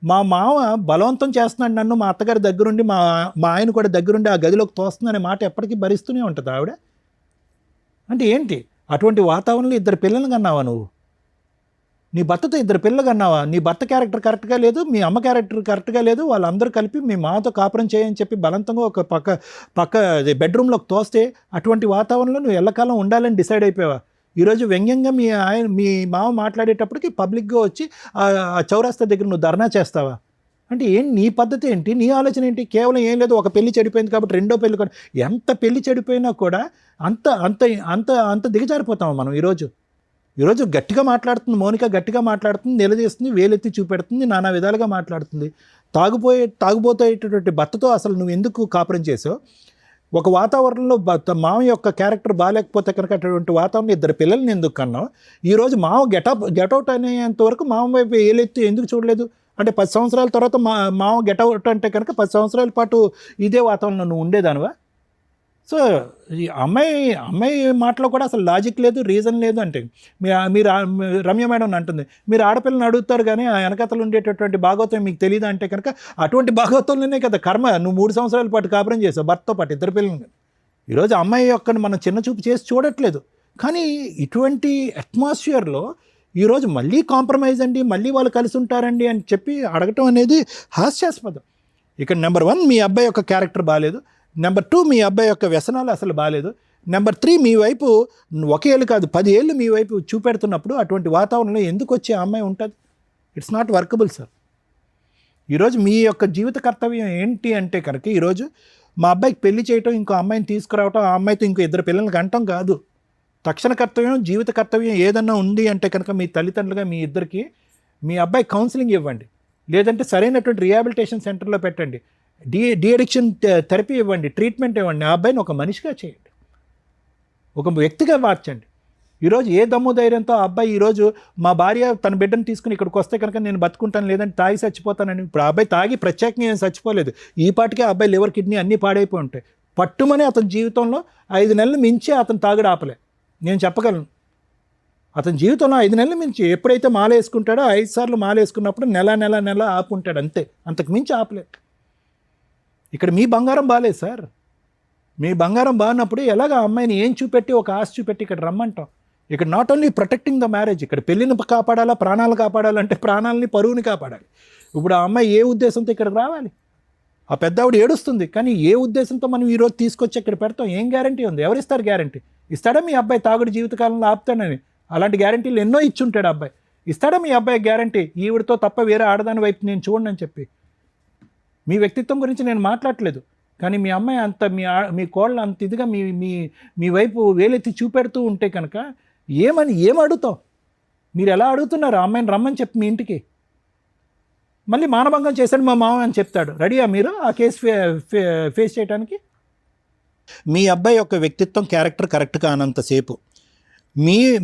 మా మావ బలవంతం చేస్తున్నాడు నన్ను, మా అత్తగారి దగ్గరుండి మా ఆయన కూడా దగ్గరుండి ఆ గదిలోకి తోస్తుందనే మాట ఎప్పటికీ భరిస్తూనే ఉంటుంది ఆవిడ. అంటే ఏంటి అటువంటి వాతావరణంలో 2 పిల్లలు కన్నావా నువ్వు? నీ భర్తతో 2 పిల్లలు కన్నావా? నీ భర్త క్యారెక్టర్ కరెక్ట్గా లేదు, మీ అమ్మ క్యారెక్టర్ కరెక్ట్గా లేదు, వాళ్ళందరూ కలిపి మీ మామతో కాపురం చేయని చెప్పి బలవంతంగా ఒక పక్క బెడ్రూమ్లోకి తోస్తే అటువంటి వాతావరణంలో నువ్వు ఎల్లకాలం ఉండాలని డిసైడ్ అయిపోయావా? ఈరోజు వ్యంగ్యంగా మీ మామ మాట్లాడేటప్పటికి పబ్లిక్గా వచ్చి ఆ చౌరాస్తా దగ్గర నువ్వు ధర్నా చేస్తావా? అంటే నీ పద్ధతి ఏంటి, నీ ఆలోచన ఏంటి? కేవలం ఏం లేదు, ఒక పెళ్లి చెడిపోయింది కాబట్టి రెండో పెళ్లి కూడా, ఎంత పెళ్లి చెడిపోయినా కూడా అంత అంత అంత అంత దిగజారిపోతాము మనం. ఈరోజు గట్టిగా మాట్లాడుతుంది మౌనిక, గట్టిగా మాట్లాడుతుంది, నిలదీస్తుంది, వేలెత్తి చూపెడుతుంది, నానా విధాలుగా మాట్లాడుతుంది. తాగుబోయేటటువంటి భర్తతో అసలు నువ్వు ఎందుకు కాపురం చేసావు? ఒక వాతావరణంలో మామ యొక్క క్యారెక్టర్ బాగాలేకపోతే కనుక అటువంటి వాతావరణంలో 2 పిల్లల్ని ఎందుకు కన్నావు? ఈరోజు మామ గెటౌట్ అనేంత వరకు మామ వైపు ఏలెత్తి ఎందుకు చూడలేదు? అంటే 10 సంవత్సరాల తర్వాత మామ గెటౌట్ అంటే కనుక 10 సంవత్సరాల పాటు ఇదే వాతావరణంలో నువ్వు ఉండేదానివా? సో ఈ అమ్మాయి మాటలో కూడా అసలు లాజిక్ లేదు, రీజన్ లేదు. అంటే మీరు రమ్య మేడం అంటుంది మీరు ఆడపిల్లని అడుగుతారు కానీ ఆ వెనకతలు ఉండేటటువంటి భాగవతం మీకు తెలియదు అంటే కనుక అటువంటి భాగవతంలోనే కదా కర్మ. నువ్వు 3 సంవత్సరాల పాటు కాపురం చేసావు భర్తతో పాటు 2 పిల్లలు. ఈరోజు అమ్మాయి యొక్క మనం చిన్న చూపు చేసి చూడట్లేదు. కానీ ఇటువంటి అట్మాస్ఫియర్లో ఈరోజు మళ్ళీ కాంప్రమైజ్ అండి, మళ్ళీ వాళ్ళు కలిసి ఉంటారండి అని చెప్పి అడగటం అనేది హాస్యాస్పదం. ఇక్కడ నెంబర్ 1 మీ అబ్బాయి యొక్క క్యారెక్టర్ బాగాలేదు, నెంబర్ 2 మీ అబ్బాయి యొక్క వ్యసనాలు అసలు బాగాలేదు, నెంబర్ 3 మీ వైపు 1 ఏళ్ళు కాదు 10 ఏళ్ళు మీ వైపు చూపెడుతున్నప్పుడు అటువంటి వాతావరణంలో ఎందుకు వచ్చే అమ్మాయి ఉంటుంది? It's not workable sir. ఈరోజు మీ యొక్క జీవిత కర్తవ్యం ఏంటి అంటే కనుక ఈరోజు మా అబ్బాయికి పెళ్లి చేయటం, ఇంకో అమ్మాయిని తీసుకురావటం, ఆ అమ్మాయితో ఇంకో 2 పిల్లలకి అంటం కాదు. తక్షణ కర్తవ్యం, జీవిత కర్తవ్యం ఏదన్నా ఉంది అంటే కనుక మీ తల్లిదండ్రులుగా మీ ఇద్దరికి మీ అబ్బాయి కౌన్సిలింగ్ ఇవ్వండి, లేదంటే సరైనటువంటి రిహాబిలిటేషన్ సెంటర్లో పెట్టండి, డి అడిక్షన్ థెరపీ ఇవ్వండి, ట్రీట్మెంట్ ఇవ్వండి. ఆ అబ్బాయిని ఒక మనిషిగా చేయండి, ఒక వ్యక్తిగా మార్చండి. ఈరోజు ఏ దమ్ము ధైర్యంతో ఆ అబ్బాయి ఈరోజు మా భార్య తన బిడ్డను తీసుకుని ఇక్కడికి వస్తే కనుక నేను బతుకుంటాను, లేదంటే తాగి చచ్చిపోతానని. ఇప్పుడు ఆ అబ్బాయి తాగి ప్రత్యేకంగా ఏం చచ్చిపోలేదు, ఈ పాటికే ఆ అబ్బాయి లివర్ కిడ్నీ అన్నీ పాడైపోయి ఉంటాయి. పట్టుమని అతని జీవితంలో 5 నెలలు మించి అతను తాగుడు ఆపలే, నేను చెప్పగలను. అతని జీవితంలో 5 నెలల మించి ఎప్పుడైతే మాల వేసుకుంటాడో 5 సార్లు మాల వేసుకున్నప్పుడు నెల ఆపుంటాడు అంతే, అంతకు మించి ఆపలేదు. ఇక్కడ మీ బంగారం బాలేదు సార్. మీ బంగారం బాగున్నప్పుడు ఎలాగ ఆ అమ్మాయిని ఏం చూపెట్టి ఒక ఆశ చూపెట్టి ఇక్కడ రమ్మంటాం? ఇక్కడ not only protecting the marriage, ఇక్కడ పెళ్ళిని కాపాడాలా, ప్రాణాలు కాపాడాలంటే ప్రాణాలని పరువుని కాపాడాలి. ఇప్పుడు ఆ అమ్మాయి ఏ ఉద్దేశంతో ఇక్కడికి రావాలి? ఆ పెద్ద ఆవిడ ఏడుస్తుంది, కానీ ఏ ఉద్దేశంతో మనం ఈరోజు తీసుకొచ్చి ఇక్కడ పెడతాం? ఏం గ్యారంటీ ఉంది? ఎవరిస్తారు గ్యారంటీ? ఇస్తాడా మీ అబ్బాయి తాగుడు జీవితకాలంలో ఆపుతాడని? అలాంటి గ్యారంటీలు ఎన్నో ఇచ్చుంటాడు అబ్బాయి. ఇస్తాడా మీ అబ్బాయి గ్యారంటీ ఈవిడతో తప్ప వేరే ఆడదాని వైపు నేను చూడండి అని చెప్పి? మీ వ్యక్తిత్వం గురించి నేను మాట్లాడట్లేదు, కానీ మీ అమ్మాయి అంత మీ కోళ్ళ అంత ఇదిగా మీ వైపు వేలెత్తి చూపెడుతూ ఉంటే కనుక ఏం అడుగుతాం? మీరు ఎలా అడుగుతున్నారు? ఆ అమ్మాయిని రమ్మని చెప్పి మీ ఇంటికి మళ్ళీ మానభంగం చేశాడు మా మామ అని చెప్తాడు. రెడీయా మీరు ఆ కేసు ఫేస్ చేయడానికి? మీ అబ్బాయి యొక్క వ్యక్తిత్వం క్యారెక్టర్ కరెక్ట్ కానంతసేపు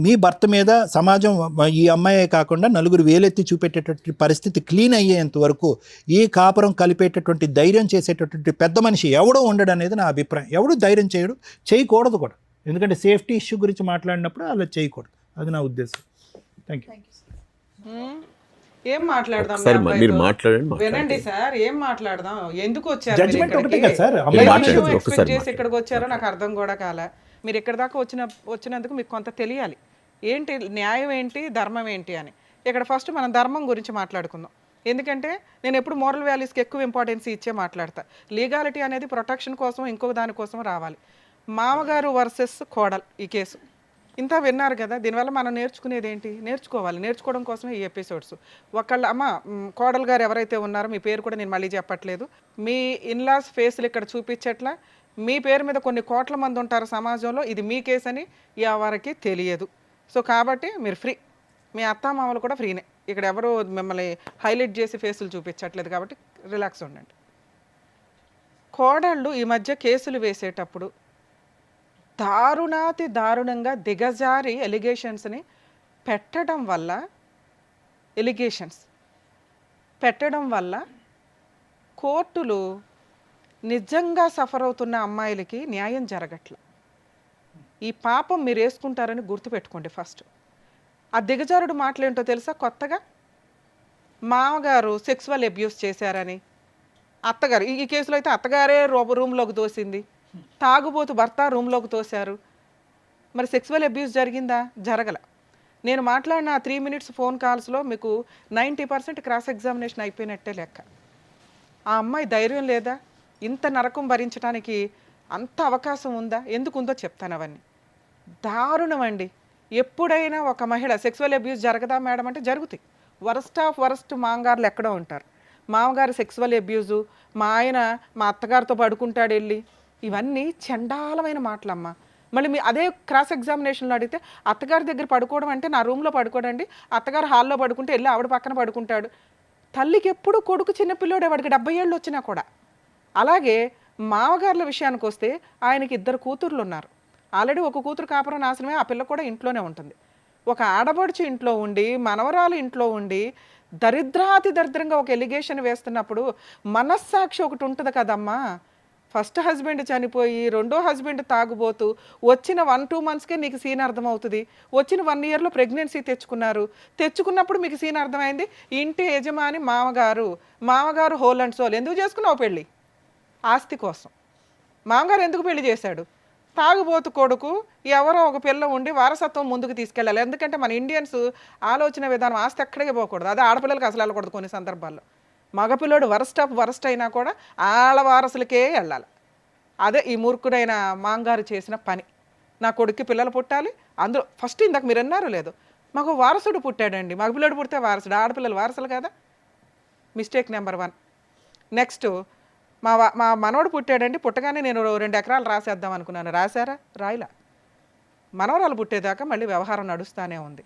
మీ భర్త మీద సమాజం ఈ అమ్మాయే కాకుండా నలుగురు వేలెత్తి చూపెట్టేటటువంటి పరిస్థితి క్లీన్ అయ్యేంత వరకు ఈ కాపురం కలిపేటటువంటి ధైర్యం చేసేటటువంటి పెద్ద మనిషి ఎవడో ఉండడు అనేది నా అభిప్రాయం. ఎవడు ధైర్యం చేయకూడదు కూడా, ఎందుకంటే సేఫ్టీ ఇష్యూ గురించి మాట్లాడినప్పుడు అలా చేయకూడదు. అది నా ఉద్దేశం. Thank you. ఏం మాట్లాడదాం? సరే మీరు మాట్లాడండి. వినండి సార్, ఏం మాట్లాడదాం? ఎందుకు వచ్చారు? జడ్జిమెంట్ ఒకటే కదా సార్. ఎక్స్పెక్ట్ చేసి ఇక్కడికి వచ్చారో నాకు అర్థం కూడా కాలే. మీరు ఎక్కడి దాకా వచ్చినందుకు మీకు కొంత తెలియాలి, ఏంటి న్యాయం ఏంటి, ధర్మం ఏంటి అని. ఇక్కడ ఫస్ట్ మనం ధర్మం గురించి మాట్లాడుకుందాం. ఎందుకంటే నేను ఎప్పుడు మోరల్ వాల్యూస్కి ఎక్కువ ఇంపార్టెన్స్ ఇచ్చే మాట్లాడతా. లీగాలిటీ అనేది ప్రొటెక్షన్ కోసం ఇంకొక దానికోసం రావాలి. మామగారు వర్సెస్ కోడలు ఈ కేసు ఇంత విన్నారు కదా. దీనివల్ల మనం నేర్చుకునేది ఏంటి? నేర్చుకోవడం కోసమే ఈ ఎపిసోడ్స్. ఒకళ్ళ అమ్మ కోడలు గారు ఎవరైతే ఉన్నారో, మీ పేరు కూడా నేను మళ్ళీ చెప్పట్లేదు, మీ ఇన్లాస్ ఫేస్లు ఇక్కడ చూపించట్లా. మీ పేరు మీద కొన్ని కోట్ల మంది ఉంటారు సమాజంలో, ఇది మీ కేసు అని ఎవరికి తెలియదు. సో కాబట్టి మీరు ఫ్రీ, మీ అత్తామామలు కూడా ఫ్రీనే. ఇక్కడ ఎవరు మిమ్మల్ని హైలైట్ చేసి ఫేసులు చూపించట్లేదు కాబట్టి రిలాక్స్ ఉండండి. కోడళ్ళు ఈ మధ్య కేసులు వేసేటప్పుడు దారుణంగా దిగజారి ఎలిగేషన్స్ పెట్టడం వల్ల కోర్టులు నిజంగా సఫర్ అవుతున్న అమ్మాయిలకి న్యాయం జరగట్ల. ఈ పాపం మీరు వేసుకుంటారని గుర్తుపెట్టుకోండి. ఫస్ట్ ఆ దిగజారుడు మాటలేంటో తెలుసా? కొత్తగా మామగారు సెక్సువల్ అబ్యూస్ చేశారని, అత్తగారు ఈ కేసులో అయితే అత్తగారే రూమ్లోకి తోసింది, తాగుబోతు భర్త రూమ్లోకి తోశారు. మరి సెక్సువల్ అబ్యూస్ జరిగిందా? జరగల. నేను మాట్లాడిన 3 minutes ఫోన్ కాల్స్లో మీకు 90% క్రాస్ ఎగ్జామినేషన్ అయిపోయినట్టే లెక్క. ఆ అమ్మాయి ధైర్యం లేదా? ఇంత నరకం భరించడానికి అంత అవకాశం ఉందా? ఎందుకు ఉందో చెప్తాను. అవన్నీ దారుణం అండి. ఎప్పుడైనా ఒక మహిళ సెక్సువల్ అబ్యూస్ జరగదా మేడం అంటే జరుగుతాయి. వరస్ట్ మామగారులు ఎక్కడో ఉంటారు. మామగారు సెక్సువల్ అబ్యూజు, మా ఆయన మా అత్తగారితో పడుకుంటాడు వెళ్ళి, ఇవన్నీ చండాలమైన మాటలమ్మా. మళ్ళీ మీ అదే క్రాస్ ఎగ్జామినేషన్లో అడిగితే అత్తగారి దగ్గర పడుకోవడం అంటే నా రూమ్లో పడుకోడండి, అత్తగారు హాల్లో పడుకుంటే వెళ్ళి ఆవిడ పక్కన పడుకుంటాడు. తల్లికి ఎప్పుడు కొడుకు చిన్నపిల్లోడే, వాడికి 70 ఏళ్ళు వచ్చినా కూడా. అలాగే మామగారుల విషయానికి వస్తే ఆయనకి 2 కూతుర్లు ఉన్నారు. ఆల్రెడీ ఒక కూతురు కాపురం నాశనమే, ఆ పిల్ల కూడా ఇంట్లోనే ఉంటుంది. ఒక ఆడబడుచు ఇంట్లో ఉండి, మనవరాలు ఇంట్లో ఉండి దరిద్రంగా ఒక ఎలిగేషన్ వేస్తున్నప్పుడు మనస్సాక్షి ఒకటి ఉంటుంది కదమ్మా. ఫస్ట్ హస్బెండ్ చనిపోయి రెండో హస్బెండ్ తాగుబోతూ వచ్చిన 1-2 monthsకే నీకు సీన్ అర్థమవుతుంది. వచ్చిన 1 yearలో ప్రెగ్నెన్సీ తెచ్చుకున్నప్పుడు మీకు సీన్ అర్థమైంది. ఇంటి యజమాని మామగారు హోల్ అండ్ సోల్. ఎందుకు చేసుకున్నావు పెళ్ళి? ఆస్తి కోసం. మామగారు ఎందుకు పెళ్లి చేశాడు? తాగుబోతు కొడుకు ఎవరో ఒక పిల్ల ఉండి వారసత్వం ముందుకు తీసుకెళ్ళాలి. ఎందుకంటే మన ఇండియన్స్ ఆలోచన విధానం ఆస్తి ఎక్కడికి పోకూడదు. అదే ఆడపిల్లలకి అసలు వెళ్ళకూడదు కొన్ని సందర్భాల్లో. మగపిల్లోడు వరస్ట్ అయినా కూడా ఆళ్ళ వారసులకే వెళ్ళాలి. అదే ఈ మూర్ఖుడైన మాంగారు చేసిన పని. నా కొడుక్కి పిల్లలు పుట్టాలి, అందులో ఫస్ట్ ఇందాక మీరు అన్నారు లేదు, మాకు వారసుడు పుట్టాడండి. మగపిల్లోడు పుడితే వారసుడు, ఆడపిల్లలు వారసులు కదా. Mistake number 1. నెక్స్ట్ మా మనవడు పుట్టాడండి, పుట్టగానే నేను 2 ఎకరాలు రాసేద్దాం అనుకున్నాను. రాశారా? రాయిలా. మనవరాలు పుట్టేదాకా మళ్ళీ వ్యవహారం నడుస్తూనే ఉంది.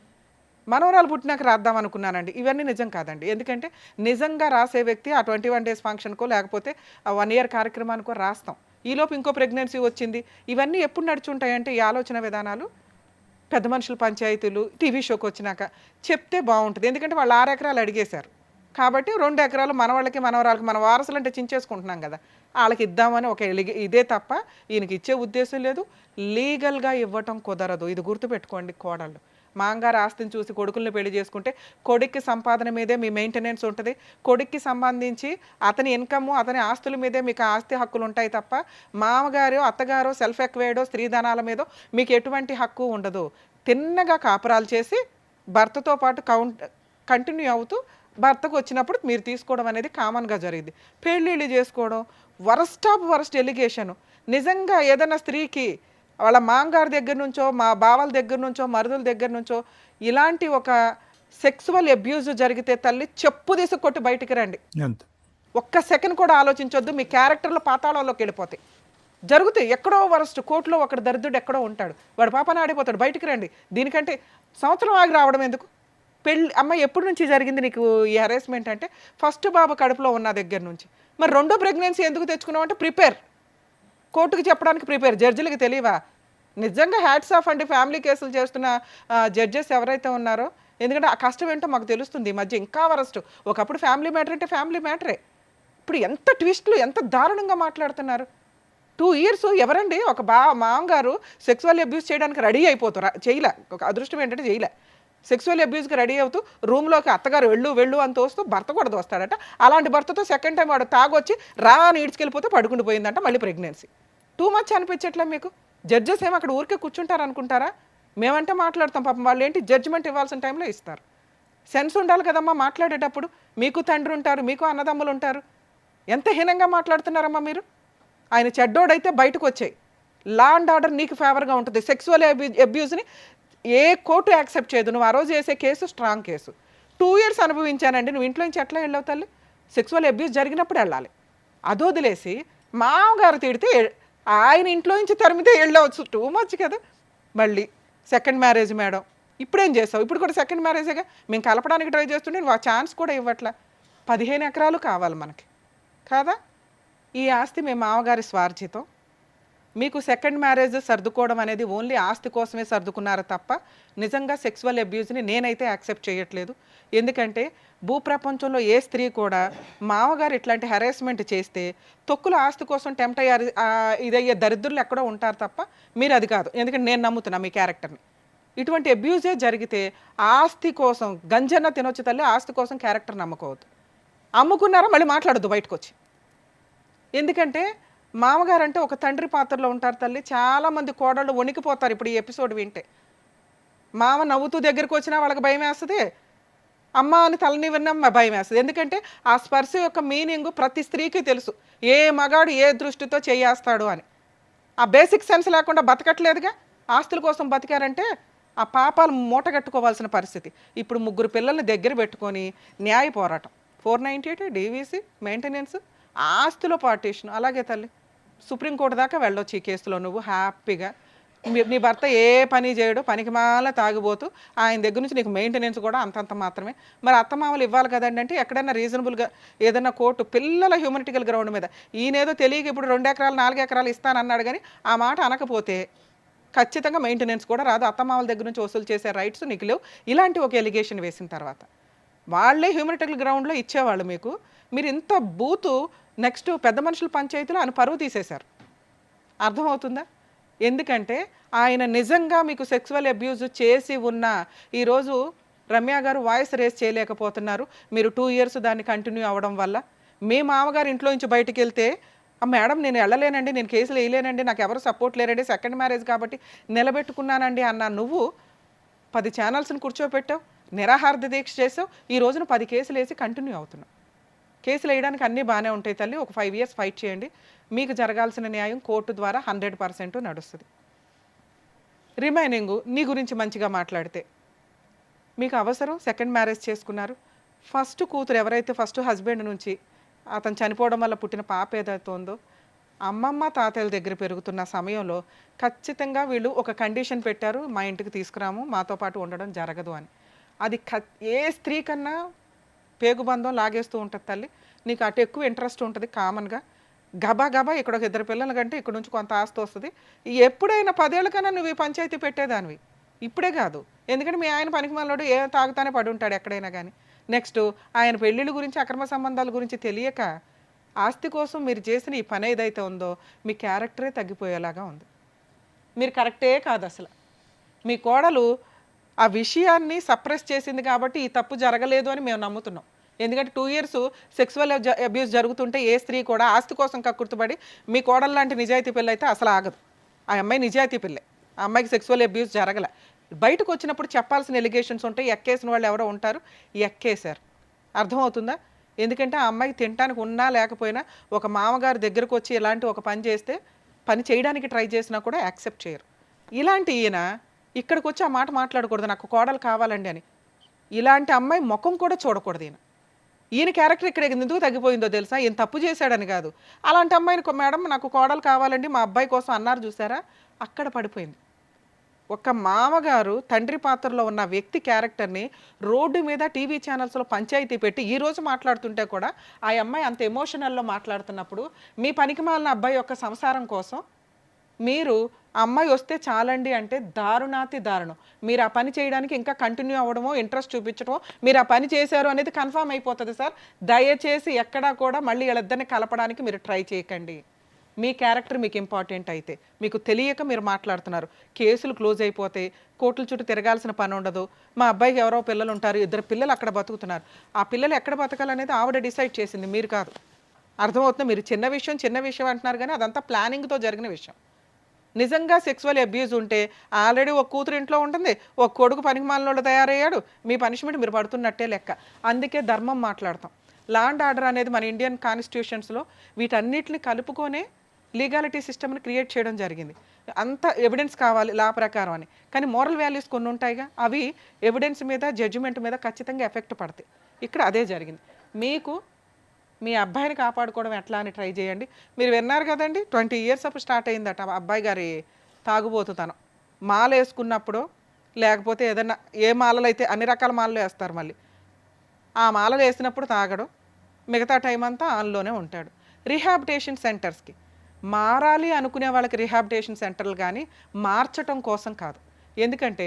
మనవరాలు పుట్టినాక రాద్దాం అనుకున్నానండి. ఇవన్నీ నిజం కాదండి. ఎందుకంటే నిజంగా రాసే వ్యక్తి ఆ 21 days ఫంక్షన్కో లేకపోతే ఆ 1 year కార్యక్రమానికో రాస్తాం. ఈలోపు ఇంకో ప్రెగ్నెన్సీ వచ్చింది. ఇవన్నీ ఎప్పుడు నడుచుంటాయంటే ఈ ఆలోచన విధానాలు పెద్ద మనుషుల పంచాయతీలు టీవీ షోకి వచ్చినాక చెప్తే బాగుంటుంది. ఎందుకంటే వాళ్ళు 6 ఎకరాలు అడిగేశారు కాబట్టి 2 ఎకరాలు మనవాళ్ళకి మనవరాలకి, మన వారసులు అంటే చించేసుకుంటున్నాం కదా, వాళ్ళకి ఇద్దామని ఒక ఇదే తప్ప ఈయనకి ఇచ్చే ఉద్దేశం లేదు. లీగల్గా ఇవ్వటం కుదరదు. ఇది గుర్తుపెట్టుకోండి కోడళ్ళు. మాంగారు ఆస్తిని చూసి కొడుకుల్ని పెళ్లి చేసుకుంటే కొడుక్కి సంపాదన మీదే మీ మెయింటెనెన్స్ ఉంటుంది, కొడుక్కి సంబంధించి అతని ఇన్కమ్ అతని ఆస్తుల మీదే మీకు ఆస్తి హక్కులు ఉంటాయి తప్ప మామగారు అత్తగారు సెల్ఫ్ ఎక్వైర్డో స్త్రీధనాల మీదో మీకు ఎటువంటి హక్కు ఉండదు. తిన్నగా కాపురాలు చేసి భర్తతో పాటు కంటిన్యూ అవుతూ భర్తకు వచ్చినప్పుడు మీరు తీసుకోవడం అనేది కామన్గా జరిగింది. పెళ్ళిళ్ళు చేసుకోవడం వరస్ట్ ఆఫ్ వరస్ట్ ఎలిగేషను. నిజంగా ఏదైనా స్త్రీకి వాళ్ళ మాంగారి దగ్గర నుంచో మా బావల దగ్గర నుంచో మరుదుల దగ్గర నుంచో ఇలాంటి ఒక సెక్సువల్ అబ్యూజ్ జరిగితే తల్లి చెప్పు తీసి కొట్టి బయటికి రండి. అంతే. ఒక్క సెకండ్ కూడా ఆలోచించొద్దు, మీ క్యారెక్టర్లో పాతాళంలోకి వెళ్ళిపోతాయి. జరుగుతాయి. ఎక్కడో వరస్ట్ కోర్టులో ఒకడు దరిద్రుడు ఎక్కడో ఉంటాడు, వాడు పాపన ఆడిపోతాడు, బయటికి రండి. దీనికంటే సంవత్సరం ఆగి రావడం ఎందుకు? పెళ్ళి అమ్మ ఎప్పటి నుంచి జరిగింది నీకు ఈ హెరాస్మెంట్ అంటే ఫస్ట్ బాబు కడుపులో ఉన్న దగ్గర నుంచి. మరి రెండో ప్రెగ్నెన్సీ ఎందుకు తెచ్చుకున్నావు అంటే ప్రిపేర్, కోర్టుకి చెప్పడానికి ప్రిపేర్. జడ్జిలకి తెలియవా? నిజంగా హ్యాట్స్ ఆఫ్ అండి ఫ్యామిలీ కేసులు చేస్తున్న జడ్జెస్ ఎవరైతే ఉన్నారో. ఎందుకంటే ఆ కష్టం ఏంటో మాకు తెలుస్తుంది. ఈ మధ్య ఇంకా వరస్ట్. ఒకప్పుడు ఫ్యామిలీ మ్యాటర్ అంటే ఫ్యామిలీ మ్యాటరే, ఇప్పుడు ఎంత ట్విస్ట్లు, ఎంత దారుణంగా మాట్లాడుతున్నారు. 2 years ఎవరండి ఒక మామగారు సెక్సువల్ అబ్యూస్ చేయడానికి రెడీ అయిపోతారు, చేయలే. ఒక అదృష్టం ఏంటంటే చేయలే. సెక్సువల్ అబ్యూస్కి రెడీ అవుతూ రూమ్లోకి అత్తగారు వెళ్ళు అని తోస్తూ భర్త కూడా దోస్తాడట. అలాంటి భర్తతో సెకండ్ టైం వాడు తాగొచ్చి రా అని ఈడ్చుకెళ్ళిపోతే పడుకుంటూ పోయిందంట, మళ్ళీ ప్రెగ్నెన్సీ. టూ మచ్ అనిపించట్లే మీకు? జడ్జెస్ ఏమో అక్కడ ఊరికే కూర్చుంటారు అనుకుంటారా? మేమంటే మాట్లాడతాం, పాపం వాళ్ళు ఏంటి జడ్జిమెంట్ ఇవ్వాల్సిన టైంలో ఇస్తారు. సెన్స్ ఉండాలి కదమ్మా మాట్లాడేటప్పుడు. మీకు తండ్రి ఉంటారు, మీకు అన్నదమ్ములు ఉంటారు. ఎంత హీనంగా మాట్లాడుతున్నారమ్మా మీరు. ఆయన చెడ్డోడైతే బయటకు వచ్చాయి, లా అండ్ ఆర్డర్ నీకు ఫేవర్గా ఉంటుంది. సెక్సువల్ అబ్యూస్ని ఏ కోర్టు యాక్సెప్ట్ చేయదు. నువ్వు ఆ రోజు చేసే కేసు స్ట్రాంగ్ కేసు. 2 years అనుభవించానండి. నువ్వు ఇంట్లో నుంచి ఎట్లా వెళ్ళావు తల్లి? సెక్సువల్ అబ్యూస్ జరిగినప్పుడు వెళ్ళాలి. అది వదిలేసి మామగారు తిడితే ఆయన ఇంట్లో నుంచి తరిమితే వెళ్ళవచ్చు. టూ మచ్ కదా. మళ్ళీ సెకండ్ మ్యారేజ్ మేడం, ఇప్పుడేం చేసావు? ఇప్పుడు కూడా సెకండ్ మ్యారేజేగా. మేము కలపడానికి ట్రై చేస్తుంటే నువ్వు ఆ ఛాన్స్ కూడా ఇవ్వట్లా. 15 ఎకరాలు కావాలి మనకి కాదా? ఈ ఆస్తి మీ మామగారి స్వార్జితం. మీకు సెకండ్ మ్యారేజ్ సర్దుకోవడం అనేది ఓన్లీ ఆస్తి కోసమే సర్దుకున్నారు తప్ప నిజంగా సెక్సువల్ అబ్యూస్ని నేనైతే యాక్సెప్ట్ చేయట్లేదు. ఎందుకంటే భూప్రపంచంలో ఏ స్త్రీ కూడా మామగారు ఇట్లాంటి హెరాస్మెంట్ చేస్తే తొక్కుల ఆస్తి కోసం టెంప్ట్ అయ్యారు ఇదయ్యే దరిద్రులు ఎక్కడో ఉంటారు తప్ప మీరు అది కాదు. ఎందుకంటే నేను నమ్ముతున్నా మీ క్యారెక్టర్ని. ఇటువంటి అబ్యూజే జరిగితే ఆస్తి కోసం గంజన్న తినొచ్చు తల్లి, ఆస్తి కోసం క్యారెక్టర్ నమ్మకోవద్దు. అమ్ముకున్నారా మళ్ళీ మాట్లాడద్దు బయటకు వచ్చి. ఎందుకంటే మామగారు అంటే ఒక తండ్రి పాత్రలో ఉంటారు తల్లి. చాలామంది కోడళ్ళు వణికిపోతారు ఇప్పుడు ఈ ఎపిసోడ్ వింటే. మామ నవ్వుతూ దగ్గరికి వచ్చినా వాళ్ళకి భయం వేస్తుంది, అమ్మ అని తలని విన్నా భయం వేస్తుంది. ఎందుకంటే ఆ స్పర్శ యొక్క మీనింగ్ ప్రతి స్త్రీకి తెలుసు. ఏ మగాడు ఏ దృష్టితో చేయేస్తాడు అని ఆ బేసిక్ సెన్స్ లేకుండా బతకట్లేదుగా. ఆస్తుల కోసం బతికారంటే ఆ పాపాలు మూటగట్టుకోవాల్సిన పరిస్థితి. ఇప్పుడు 3 పిల్లల్ని దగ్గర పెట్టుకొని న్యాయ పోరాటం, 498 డీవీసీ మెయింటెనెన్స్, ఆస్తిలో పార్టీషన్. అలాగే తల్లి సుప్రీంకోర్టు దాకా వెళ్ళొచ్చు ఈ కేసులో. నువ్వు హ్యాపీగా నీ భర్త ఏ పని చేయడు, పనికి మాల తాగిపోతూ ఆయన దగ్గర నుంచి నీకు మెయింటెనెన్స్ కూడా అంతంత మాత్రమే. మరి అత్తమామలు ఇవ్వాలి కదండి అంటే ఎక్కడైనా రీజనబుల్గా ఏదైనా కోర్టు పిల్లల హ్యూమనిటికల్ గ్రౌండ్ మీద ఈయనేదో తెలియక ఇప్పుడు 2 ఎకరాలు 4 ఎకరాలు ఇస్తానన్నాడు కానీ ఆ మాట అనకపోతే ఖచ్చితంగా మెయింటెనెన్స్ కూడా రాదు. అత్తమామల దగ్గర నుంచి వసూలు చేసే రైట్స్ నీకు లేవు. ఇలాంటి ఒక ఎలిగేషన్ వేసిన తర్వాత వాళ్ళే హ్యూమనిటికల్ గ్రౌండ్లో ఇచ్చేవాళ్ళు మీకు. మీరు ఇంత బూతు నెక్స్ట్ పెద్ద మనుషుల పంచాయతీలో ఆయన పరువు తీసేశారు. అర్థమవుతుందా? ఎందుకంటే ఆయన నిజంగా మీకు సెక్సువల్ అబ్యూజ్ చేసి ఉన్న ఈరోజు రమ్య గారు వాయిస్ రేస్ చేయలేకపోతున్నారు. మీరు 2 years దాన్ని కంటిన్యూ అవ్వడం వల్ల. మీ మామగారు ఇంట్లో నుంచి బయటికి వెళ్తే మేడం నేను వెళ్ళలేనండి, నేను కేసులు వేయలేనండి, నాకు ఎవరు సపోర్ట్ లేరండి, సెకండ్ మ్యారేజ్ కాబట్టి నిలబెట్టుకున్నానండి అన్న నువ్వు 10 ఛానల్స్ని కూర్చోపెట్టావు, నిరాహార దీక్ష చేసావు. ఈ రోజున 10 కేసులు వేసి కంటిన్యూ అవుతున్నావు. కేసులు వేయడానికి అన్నీ బాగానే ఉంటాయి తల్లి. ఒక 5 years ఫైట్ చేయండి. మీకు జరగాల్సిన న్యాయం కోర్టు ద్వారా 100% నడుస్తుంది. రిమైనింగ్ నీ గురించి మంచిగా మాట్లాడితే మీకు అవసరం సెకండ్ మ్యారేజ్ చేసుకున్నారు. ఫస్ట్ కూతురు ఎవరైతే ఫస్ట్ హస్బెండ్ నుంచి అతను చనిపోవడం వల్ల పుట్టిన పాప ఏదైతే ఉందో అమ్మమ్మ తాతయ్యల దగ్గర పెరుగుతున్న సమయంలో ఖచ్చితంగా వీళ్ళు ఒక కండిషన్ పెట్టారు, మా ఇంటికి తీసుకురాము, మాతో పాటు ఉండడం జరగదు అని. అది ఏ స్త్రీ కన్నా పేగుబంధం లాగేస్తూ ఉంటుంది తల్లి. నీకు అటు ఎక్కువ ఇంట్రెస్ట్ ఉంటుంది కామన్గా. గబా గబా ఇక్కడ ఒక 2 పిల్లల కంటే ఇక్కడ నుంచి కొంత ఆస్తి వస్తుంది. ఎప్పుడైనా 10 ఏళ్ళ కన్నా నువ్వు ఈ పంచాయతీ పెట్టేదానివి, ఇప్పుడే కాదు. ఎందుకంటే మీ ఆయన పనికి మనలోడు ఏ తాగుతానే పడి ఉంటాడు ఎక్కడైనా కానీ. నెక్స్ట్ ఆయన పెళ్ళిళ్ళ గురించి అక్రమ సంబంధాల గురించి తెలియక ఆస్తి కోసం మీరు చేసిన ఈ పని ఏదైతే ఉందో మీ క్యారెక్టరే తగ్గిపోయేలాగా ఉంది. మీరు కరెక్టే కాదు అసలు. మీ కోడలు ఆ విషయాన్ని సప్రెస్ చేసింది కాబట్టి ఈ తప్పు జరగలేదు అని మేము నమ్ముతున్నాం. ఎందుకంటే 2 ఇయర్స్ సెక్సువల్ అబ్యూస్ జరుగుతుంటే ఏ స్త్రీ కూడా ఆస్తి కోసం కక్కుర్తిపడి మీ కోడలు లాంటి నిజాయితీ పిల్ల అయితే అసలు ఆగదు. ఆ అమ్మాయి నిజాయితీ పిల్లే, ఆ అమ్మాయికి సెక్సువల్ అబ్యూస్ జరగలే. బయటకు వచ్చినప్పుడు చెప్పాల్సిన ఎలిగేషన్స్ ఉంటాయి, ఎక్కేసిన వాళ్ళు ఎవరో ఉంటారు, ఎక్కేశారు. అర్థమవుతుందా? ఎందుకంటే ఆ అమ్మాయికి తినడానికి ఉన్నా లేకపోయినా ఒక మామగారి దగ్గరకు వచ్చి ఇలాంటి ఒక పని చేస్తే పని చేయడానికి ట్రై చేసినా కూడా యాక్సెప్ట్ చేయరు. ఇలాంటి ఈయన ఇక్కడికి వచ్చి ఆ మాట మాట్లాడకూడదు, నాకు కోడలు కావాలండి అని. ఇలాంటి అమ్మాయి ముఖం కూడా చూడకూడదు ఈయన క్యారెక్టర్ ఇక్కడ ఎందుకు తగ్గిపోయిందో తెలుసా? ఈయన తప్పు చేశాడని కాదు. అలాంటి అమ్మాయిని మేడం నాకు కోడలు కావాలండి మా అబ్బాయి కోసం అన్నారు చూసారా, అక్కడ పడిపోయింది. ఒక మామగారు తండ్రి పాత్రలో ఉన్న వ్యక్తి క్యారెక్టర్ని రోడ్డు మీద టీవీ ఛానల్స్లో పంచాయతీ పెట్టి ఈరోజు మాట్లాడుతుంటే కూడా ఆ అమ్మాయి అంత ఎమోషనల్లో మాట్లాడుతున్నప్పుడు మీ పనికిమాలిన అబ్బాయి యొక్క సంసారం కోసం మీరు ఆ అమ్మాయి వస్తే చాలండి అంటే దారుణాతి దారుణం. మీరు ఆ పని చేయడానికి ఇంకా కంటిన్యూ అవ్వడమో ఇంట్రెస్ట్ చూపించడమో మీరు ఆ పని చేశారు అనేది కన్ఫర్మ్ అయిపోతుంది సార్. దయచేసి ఎక్కడా కూడా మళ్ళీ వీళ్ళిద్దరిని కలపడానికి మీరు ట్రై చేయకండి. మీ క్యారెక్టర్ మీకు ఇంపార్టెంట్ అయితే, మీకు తెలియక మీరు మాట్లాడుతున్నారు, కేసులు క్లోజ్ అయిపోతాయి, కోర్టుల చుట్టూ తిరగాల్సిన పని ఉండదు. మా అబ్బాయికి ఎవరో పిల్లలు ఉంటారు, 2 పిల్లలు అక్కడ బతుకుతున్నారు, ఆ పిల్లలు ఎక్కడ బతకాలనేది ఆవిడ డిసైడ్ చేసింది, మీరు కాదు. అర్థమవుతుంది? మీరు చిన్న విషయం అంటున్నారు కానీ అదంతా ప్లానింగ్తో జరిగిన విషయం. నిజంగా సెక్సువల్ అబ్యూజ్ ఉంటే ఆల్రెడీ ఒక కూతురు ఇంట్లో ఉంటుంది, ఒక కొడుకు పనికిమాలినోళ్ళు తయారయ్యాడు, మీ పనిష్మెంట్ మీరు పడుతున్నట్టే లెక్క. అందుకే ధర్మం మాట్లాడతాం. లా అండ్ ఆర్డర్ అనేది మన ఇండియన్ కాన్స్టిట్యూషన్స్లో వీటన్నిటిని కలుపుకొనే లీగాలిటీ సిస్టమ్ని క్రియేట్ చేయడం జరిగింది. అంత ఎవిడెన్స్ కావాలి లా ప్రకారం అని, కానీ మోరల్ వాల్యూస్ కొన్ని ఉంటాయిగా, అవి ఎవిడెన్స్ మీద జడ్జిమెంట్ మీద ఖచ్చితంగా ఎఫెక్ట్ పడతాయి. ఇక్కడ అదే జరిగింది. మీకు మీ అబ్బాయిని కాపాడుకోవడం ఎట్లా అని ట్రై చేయండి. మీరు విన్నారు కదండి, 20 ఇయర్స్ అప్పుడు స్టార్ట్ అయిందట అబ్బాయి గారి తాగుబోతుతనం. మాల వేసుకున్నప్పుడు లేకపోతే ఏదన్నా ఏ మాలలు అయితే అన్ని రకాల మాలలు వేస్తారు, మళ్ళీ ఆ మాలలు వేసినప్పుడు తాగడం, మిగతా టైం అంతా ఆన్లోనే ఉంటాడు. రీహాబిటేషన్ సెంటర్స్కి మారాలి అనుకునే వాళ్ళకి రీహాబిటేషన్ సెంటర్లు కానీ మార్చటం కోసం కాదు. ఎందుకంటే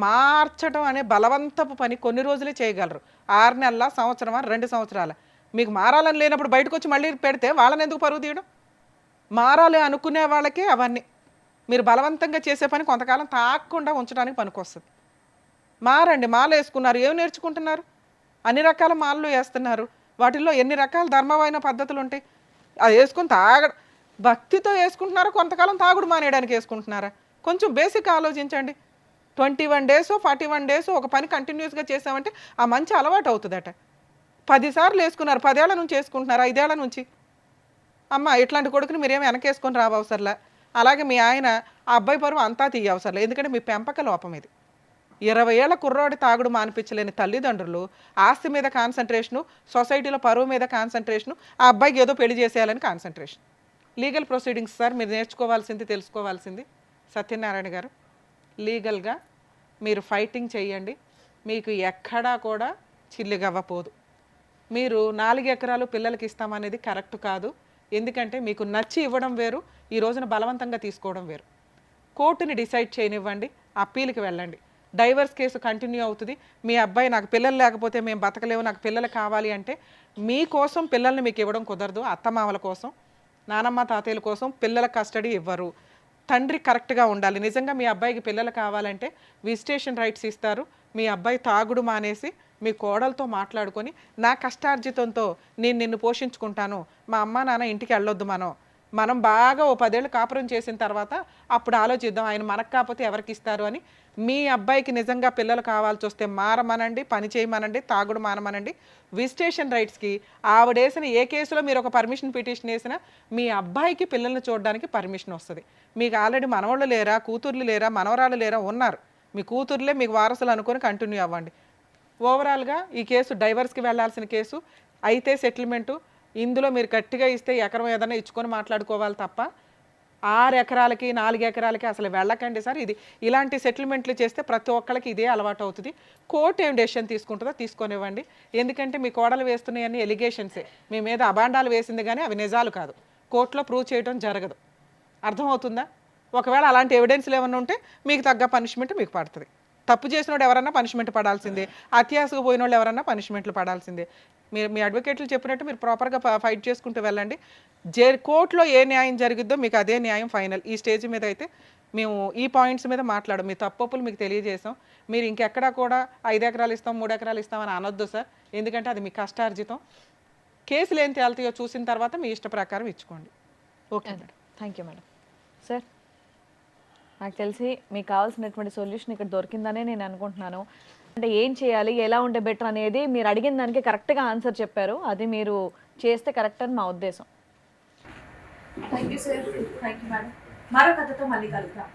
మార్చడం అనే బలవంతపు పని కొన్ని రోజులే చేయగలరు, 6 నెలల, సంవత్సరమా, 2 సంవత్సరాల. మీకు మారాలని లేనప్పుడు బయటకు వచ్చి మళ్ళీ పెడితే వాళ్ళని ఎందుకు పరుగు తీయడం? మారాలి అనుకునే వాళ్ళకే అవన్నీ. మీరు బలవంతంగా చేసే పని కొంతకాలం తాగకుండా ఉంచడానికి పనికొస్తుంది. మారండి, మాల వేసుకున్నారు, ఏం నేర్చుకుంటున్నారు? అన్ని రకాల మాలలు వేస్తున్నారు, వాటిల్లో ఎన్ని రకాల ధర్మమైన పద్ధతులు ఉంటాయి. అది వేసుకొని భక్తితో వేసుకుంటున్నారా, కొంతకాలం తాగుడు మానేయడానికి వేసుకుంటున్నారా? కొంచెం బేసిక్ ఆలోచించండి. 21 డేస్ 41 డేస్ ఒక పని కంటిన్యూస్గా చేసామంటే ఆ మంచి అలవాటు అవుతుందట. 10 సార్లు వేసుకున్నారు, 10 ఏళ్ల నుంచి వేసుకుంటున్నారు, 5 ఏళ్ల నుంచి. అమ్మ ఇట్లాంటి కొడుకుని మీరేమో వెనకేసుకొని రావసర్లా. అలాగే మీ ఆయన ఆ అబ్బాయి పరువు అంతా తీయవసర్లే, ఎందుకంటే మీ పెంపక లోపం ఇది. 20 ఏళ్ల కుర్రోడి తాగుడు మానిపించలేని తల్లిదండ్రులు ఆస్తి మీద కాన్సన్ట్రేషను, సొసైటీలో పరువు మీద కాన్సన్ట్రేషను, ఆ అబ్బాయికి ఏదో పెళ్లి చేసేయాలని కాన్సన్ట్రేషన్. లీగల్ ప్రొసీడింగ్స్ సార్ మీరు నేర్చుకోవాల్సింది, తెలుసుకోవాల్సింది సత్యనారాయణ గారు. లీగల్గా మీరు ఫైటింగ్ చేయండి, మీకు ఎక్కడా కూడా చిల్లిగవ్వపోదు. మీరు 4 ఎకరాలు పిల్లలకి ఇస్తామనేది కరెక్ట్ కాదు. ఎందుకంటే మీకు నచ్చి ఇవ్వడం వేరు, ఈ రోజున బలవంతంగా తీసుకోవడం వేరు. కోర్టుని డిసైడ్ చేయనివ్వండి, అప్పీల్కి వెళ్ళండి. డైవర్స్ కేసు కంటిన్యూ అవుతుంది. మీ అబ్బాయి నాకు పిల్లలు లేకపోతే మేము బతకలేము, నాకు పిల్లలు కావాలి అంటే మీకోసం పిల్లల్ని మీకు ఇవ్వడం కుదరదు. అత్తమామల కోసం, నానమ్మ తాతయ్యల కోసం పిల్లల కస్టడీ ఇవ్వరు. తండ్రి కరెక్ట్గా ఉండాలి. నిజంగా మీ అబ్బాయికి పిల్లలు కావాలంటే విజిటేషన్ రైట్స్ ఇస్తారు. మీ అబ్బాయి తాగుడు మానేసి మీ కోడలతో మాట్లాడుకొని నా కష్టార్జితంతో నేను నిన్ను పోషించుకుంటాను, మా అమ్మ నాన్న ఇంటికి వెళ్ళొద్దు, మనం బాగా ఓ 10 ఏళ్ళు కాపురం చేసిన తర్వాత అప్పుడు ఆలోచిద్దాం ఆయన మనకు కాకపోతే ఎవరికి ఇస్తారు అని. మీ అబ్బాయికి నిజంగా పిల్లలు కావాల్సి వస్తే మారమనండి, పని చేయమనండి, తాగుడు మానమనండి. విజిటేషన్ రైట్స్కి ఆవిడేసిన ఏ కేసులో మీరు ఒక పర్మిషన్ పిటిషన్ వేసినా మీ అబ్బాయికి పిల్లల్ని చూడడానికి పర్మిషన్ వస్తుంది. మీకు ఆల్రెడీ మనవాళ్ళు లేరా, కూతుర్లు లేరా, మనవరాళ్ళు లేరా, ఉన్నారు. మీ కూతుర్లే మీకు వారసులు అనుకొని కంటిన్యూ అవ్వండి. ఓవరాల్గా ఈ కేసు డైవర్స్కి వెళ్ళాల్సిన కేసు అయితే సెటిల్మెంటు. ఇందులో మీరు గట్టిగా ఇస్తే ఎకరం ఏదైనా ఇచ్చుకొని మాట్లాడుకోవాలి తప్ప 6 ఎకరాలకి 4 ఎకరాలకి అసలు వెళ్ళకండి సార్. ఇది ఇలాంటి సెటిల్మెంట్లు చేస్తే ప్రతి ఒక్కరికి ఇదే అలవాటు అవుతుంది. కోర్టు ఏం డెసిషన్ తీసుకుంటుందో తీసుకొనివ్వండి. ఎందుకంటే మీ కోడలు వేస్తున్నాయన్నీ ఎలిగేషన్సే, మీ మీద అబాండాలు వేసింది కానీ అవి నిజాలు కాదు. కోర్టులో ప్రూవ్ చేయడం జరగదు. అర్థమవుతుందా? ఒకవేళ అలాంటి ఎవిడెన్స్లు ఏమైనా ఉంటే మీకు తగ్గ పనిష్మెంట్ మీకు పడుతుంది. తప్పు చేసినోడు ఎవరన్నా పనిష్మెంట్ పడాల్సిందే, అత్యాసకు పోయిన వాళ్ళు ఎవరన్నా పనిష్మెంట్లు పడాల్సిందే. మీరు మీ అడ్వకేట్లు చెప్పినట్టు మీరు ప్రాపర్గా ఫైట్ చేసుకుంటూ వెళ్ళండి. కోర్టులో ఏ న్యాయం జరిగిద్దో మీకు అదే న్యాయం ఫైనల్. ఈ స్టేజ్ మీద అయితే మేము ఈ పాయింట్స్ మీద మాట్లాడడం, మీ తప్పులు మీకు తెలియజేసాం. మీరు ఇంకెక్కడా కూడా 5 ఎకరాలు ఇస్తాం 3 ఎకరాలు ఇస్తామని అనొద్దు సార్, ఎందుకంటే అది మీ కష్టార్జితం. కేసులు ఏం తేలుతాయో చూసిన తర్వాత మీ ఇష్ట ప్రకారం ఇచ్చుకోండి. Okay madam. Thank you madam. Sir, నాకు తెలిసి మీకు కావాల్సినటువంటి సొల్యూషన్ ఇక్కడ దొరికిందనే నేను అనుకుంటున్నాను. అంటే ఏం చేయాలి, ఎలా ఉంటే బెటర్ అనేది మీరు అడిగిన దానికి కరెక్ట్గా ఆన్సర్ చెప్పారు. అది మీరు చేస్తే కరెక్ట్ అని మా ఉద్దేశం. Thank you sir. Thank you madam. మరో కథతో మళ్ళీ కలుద్దాం.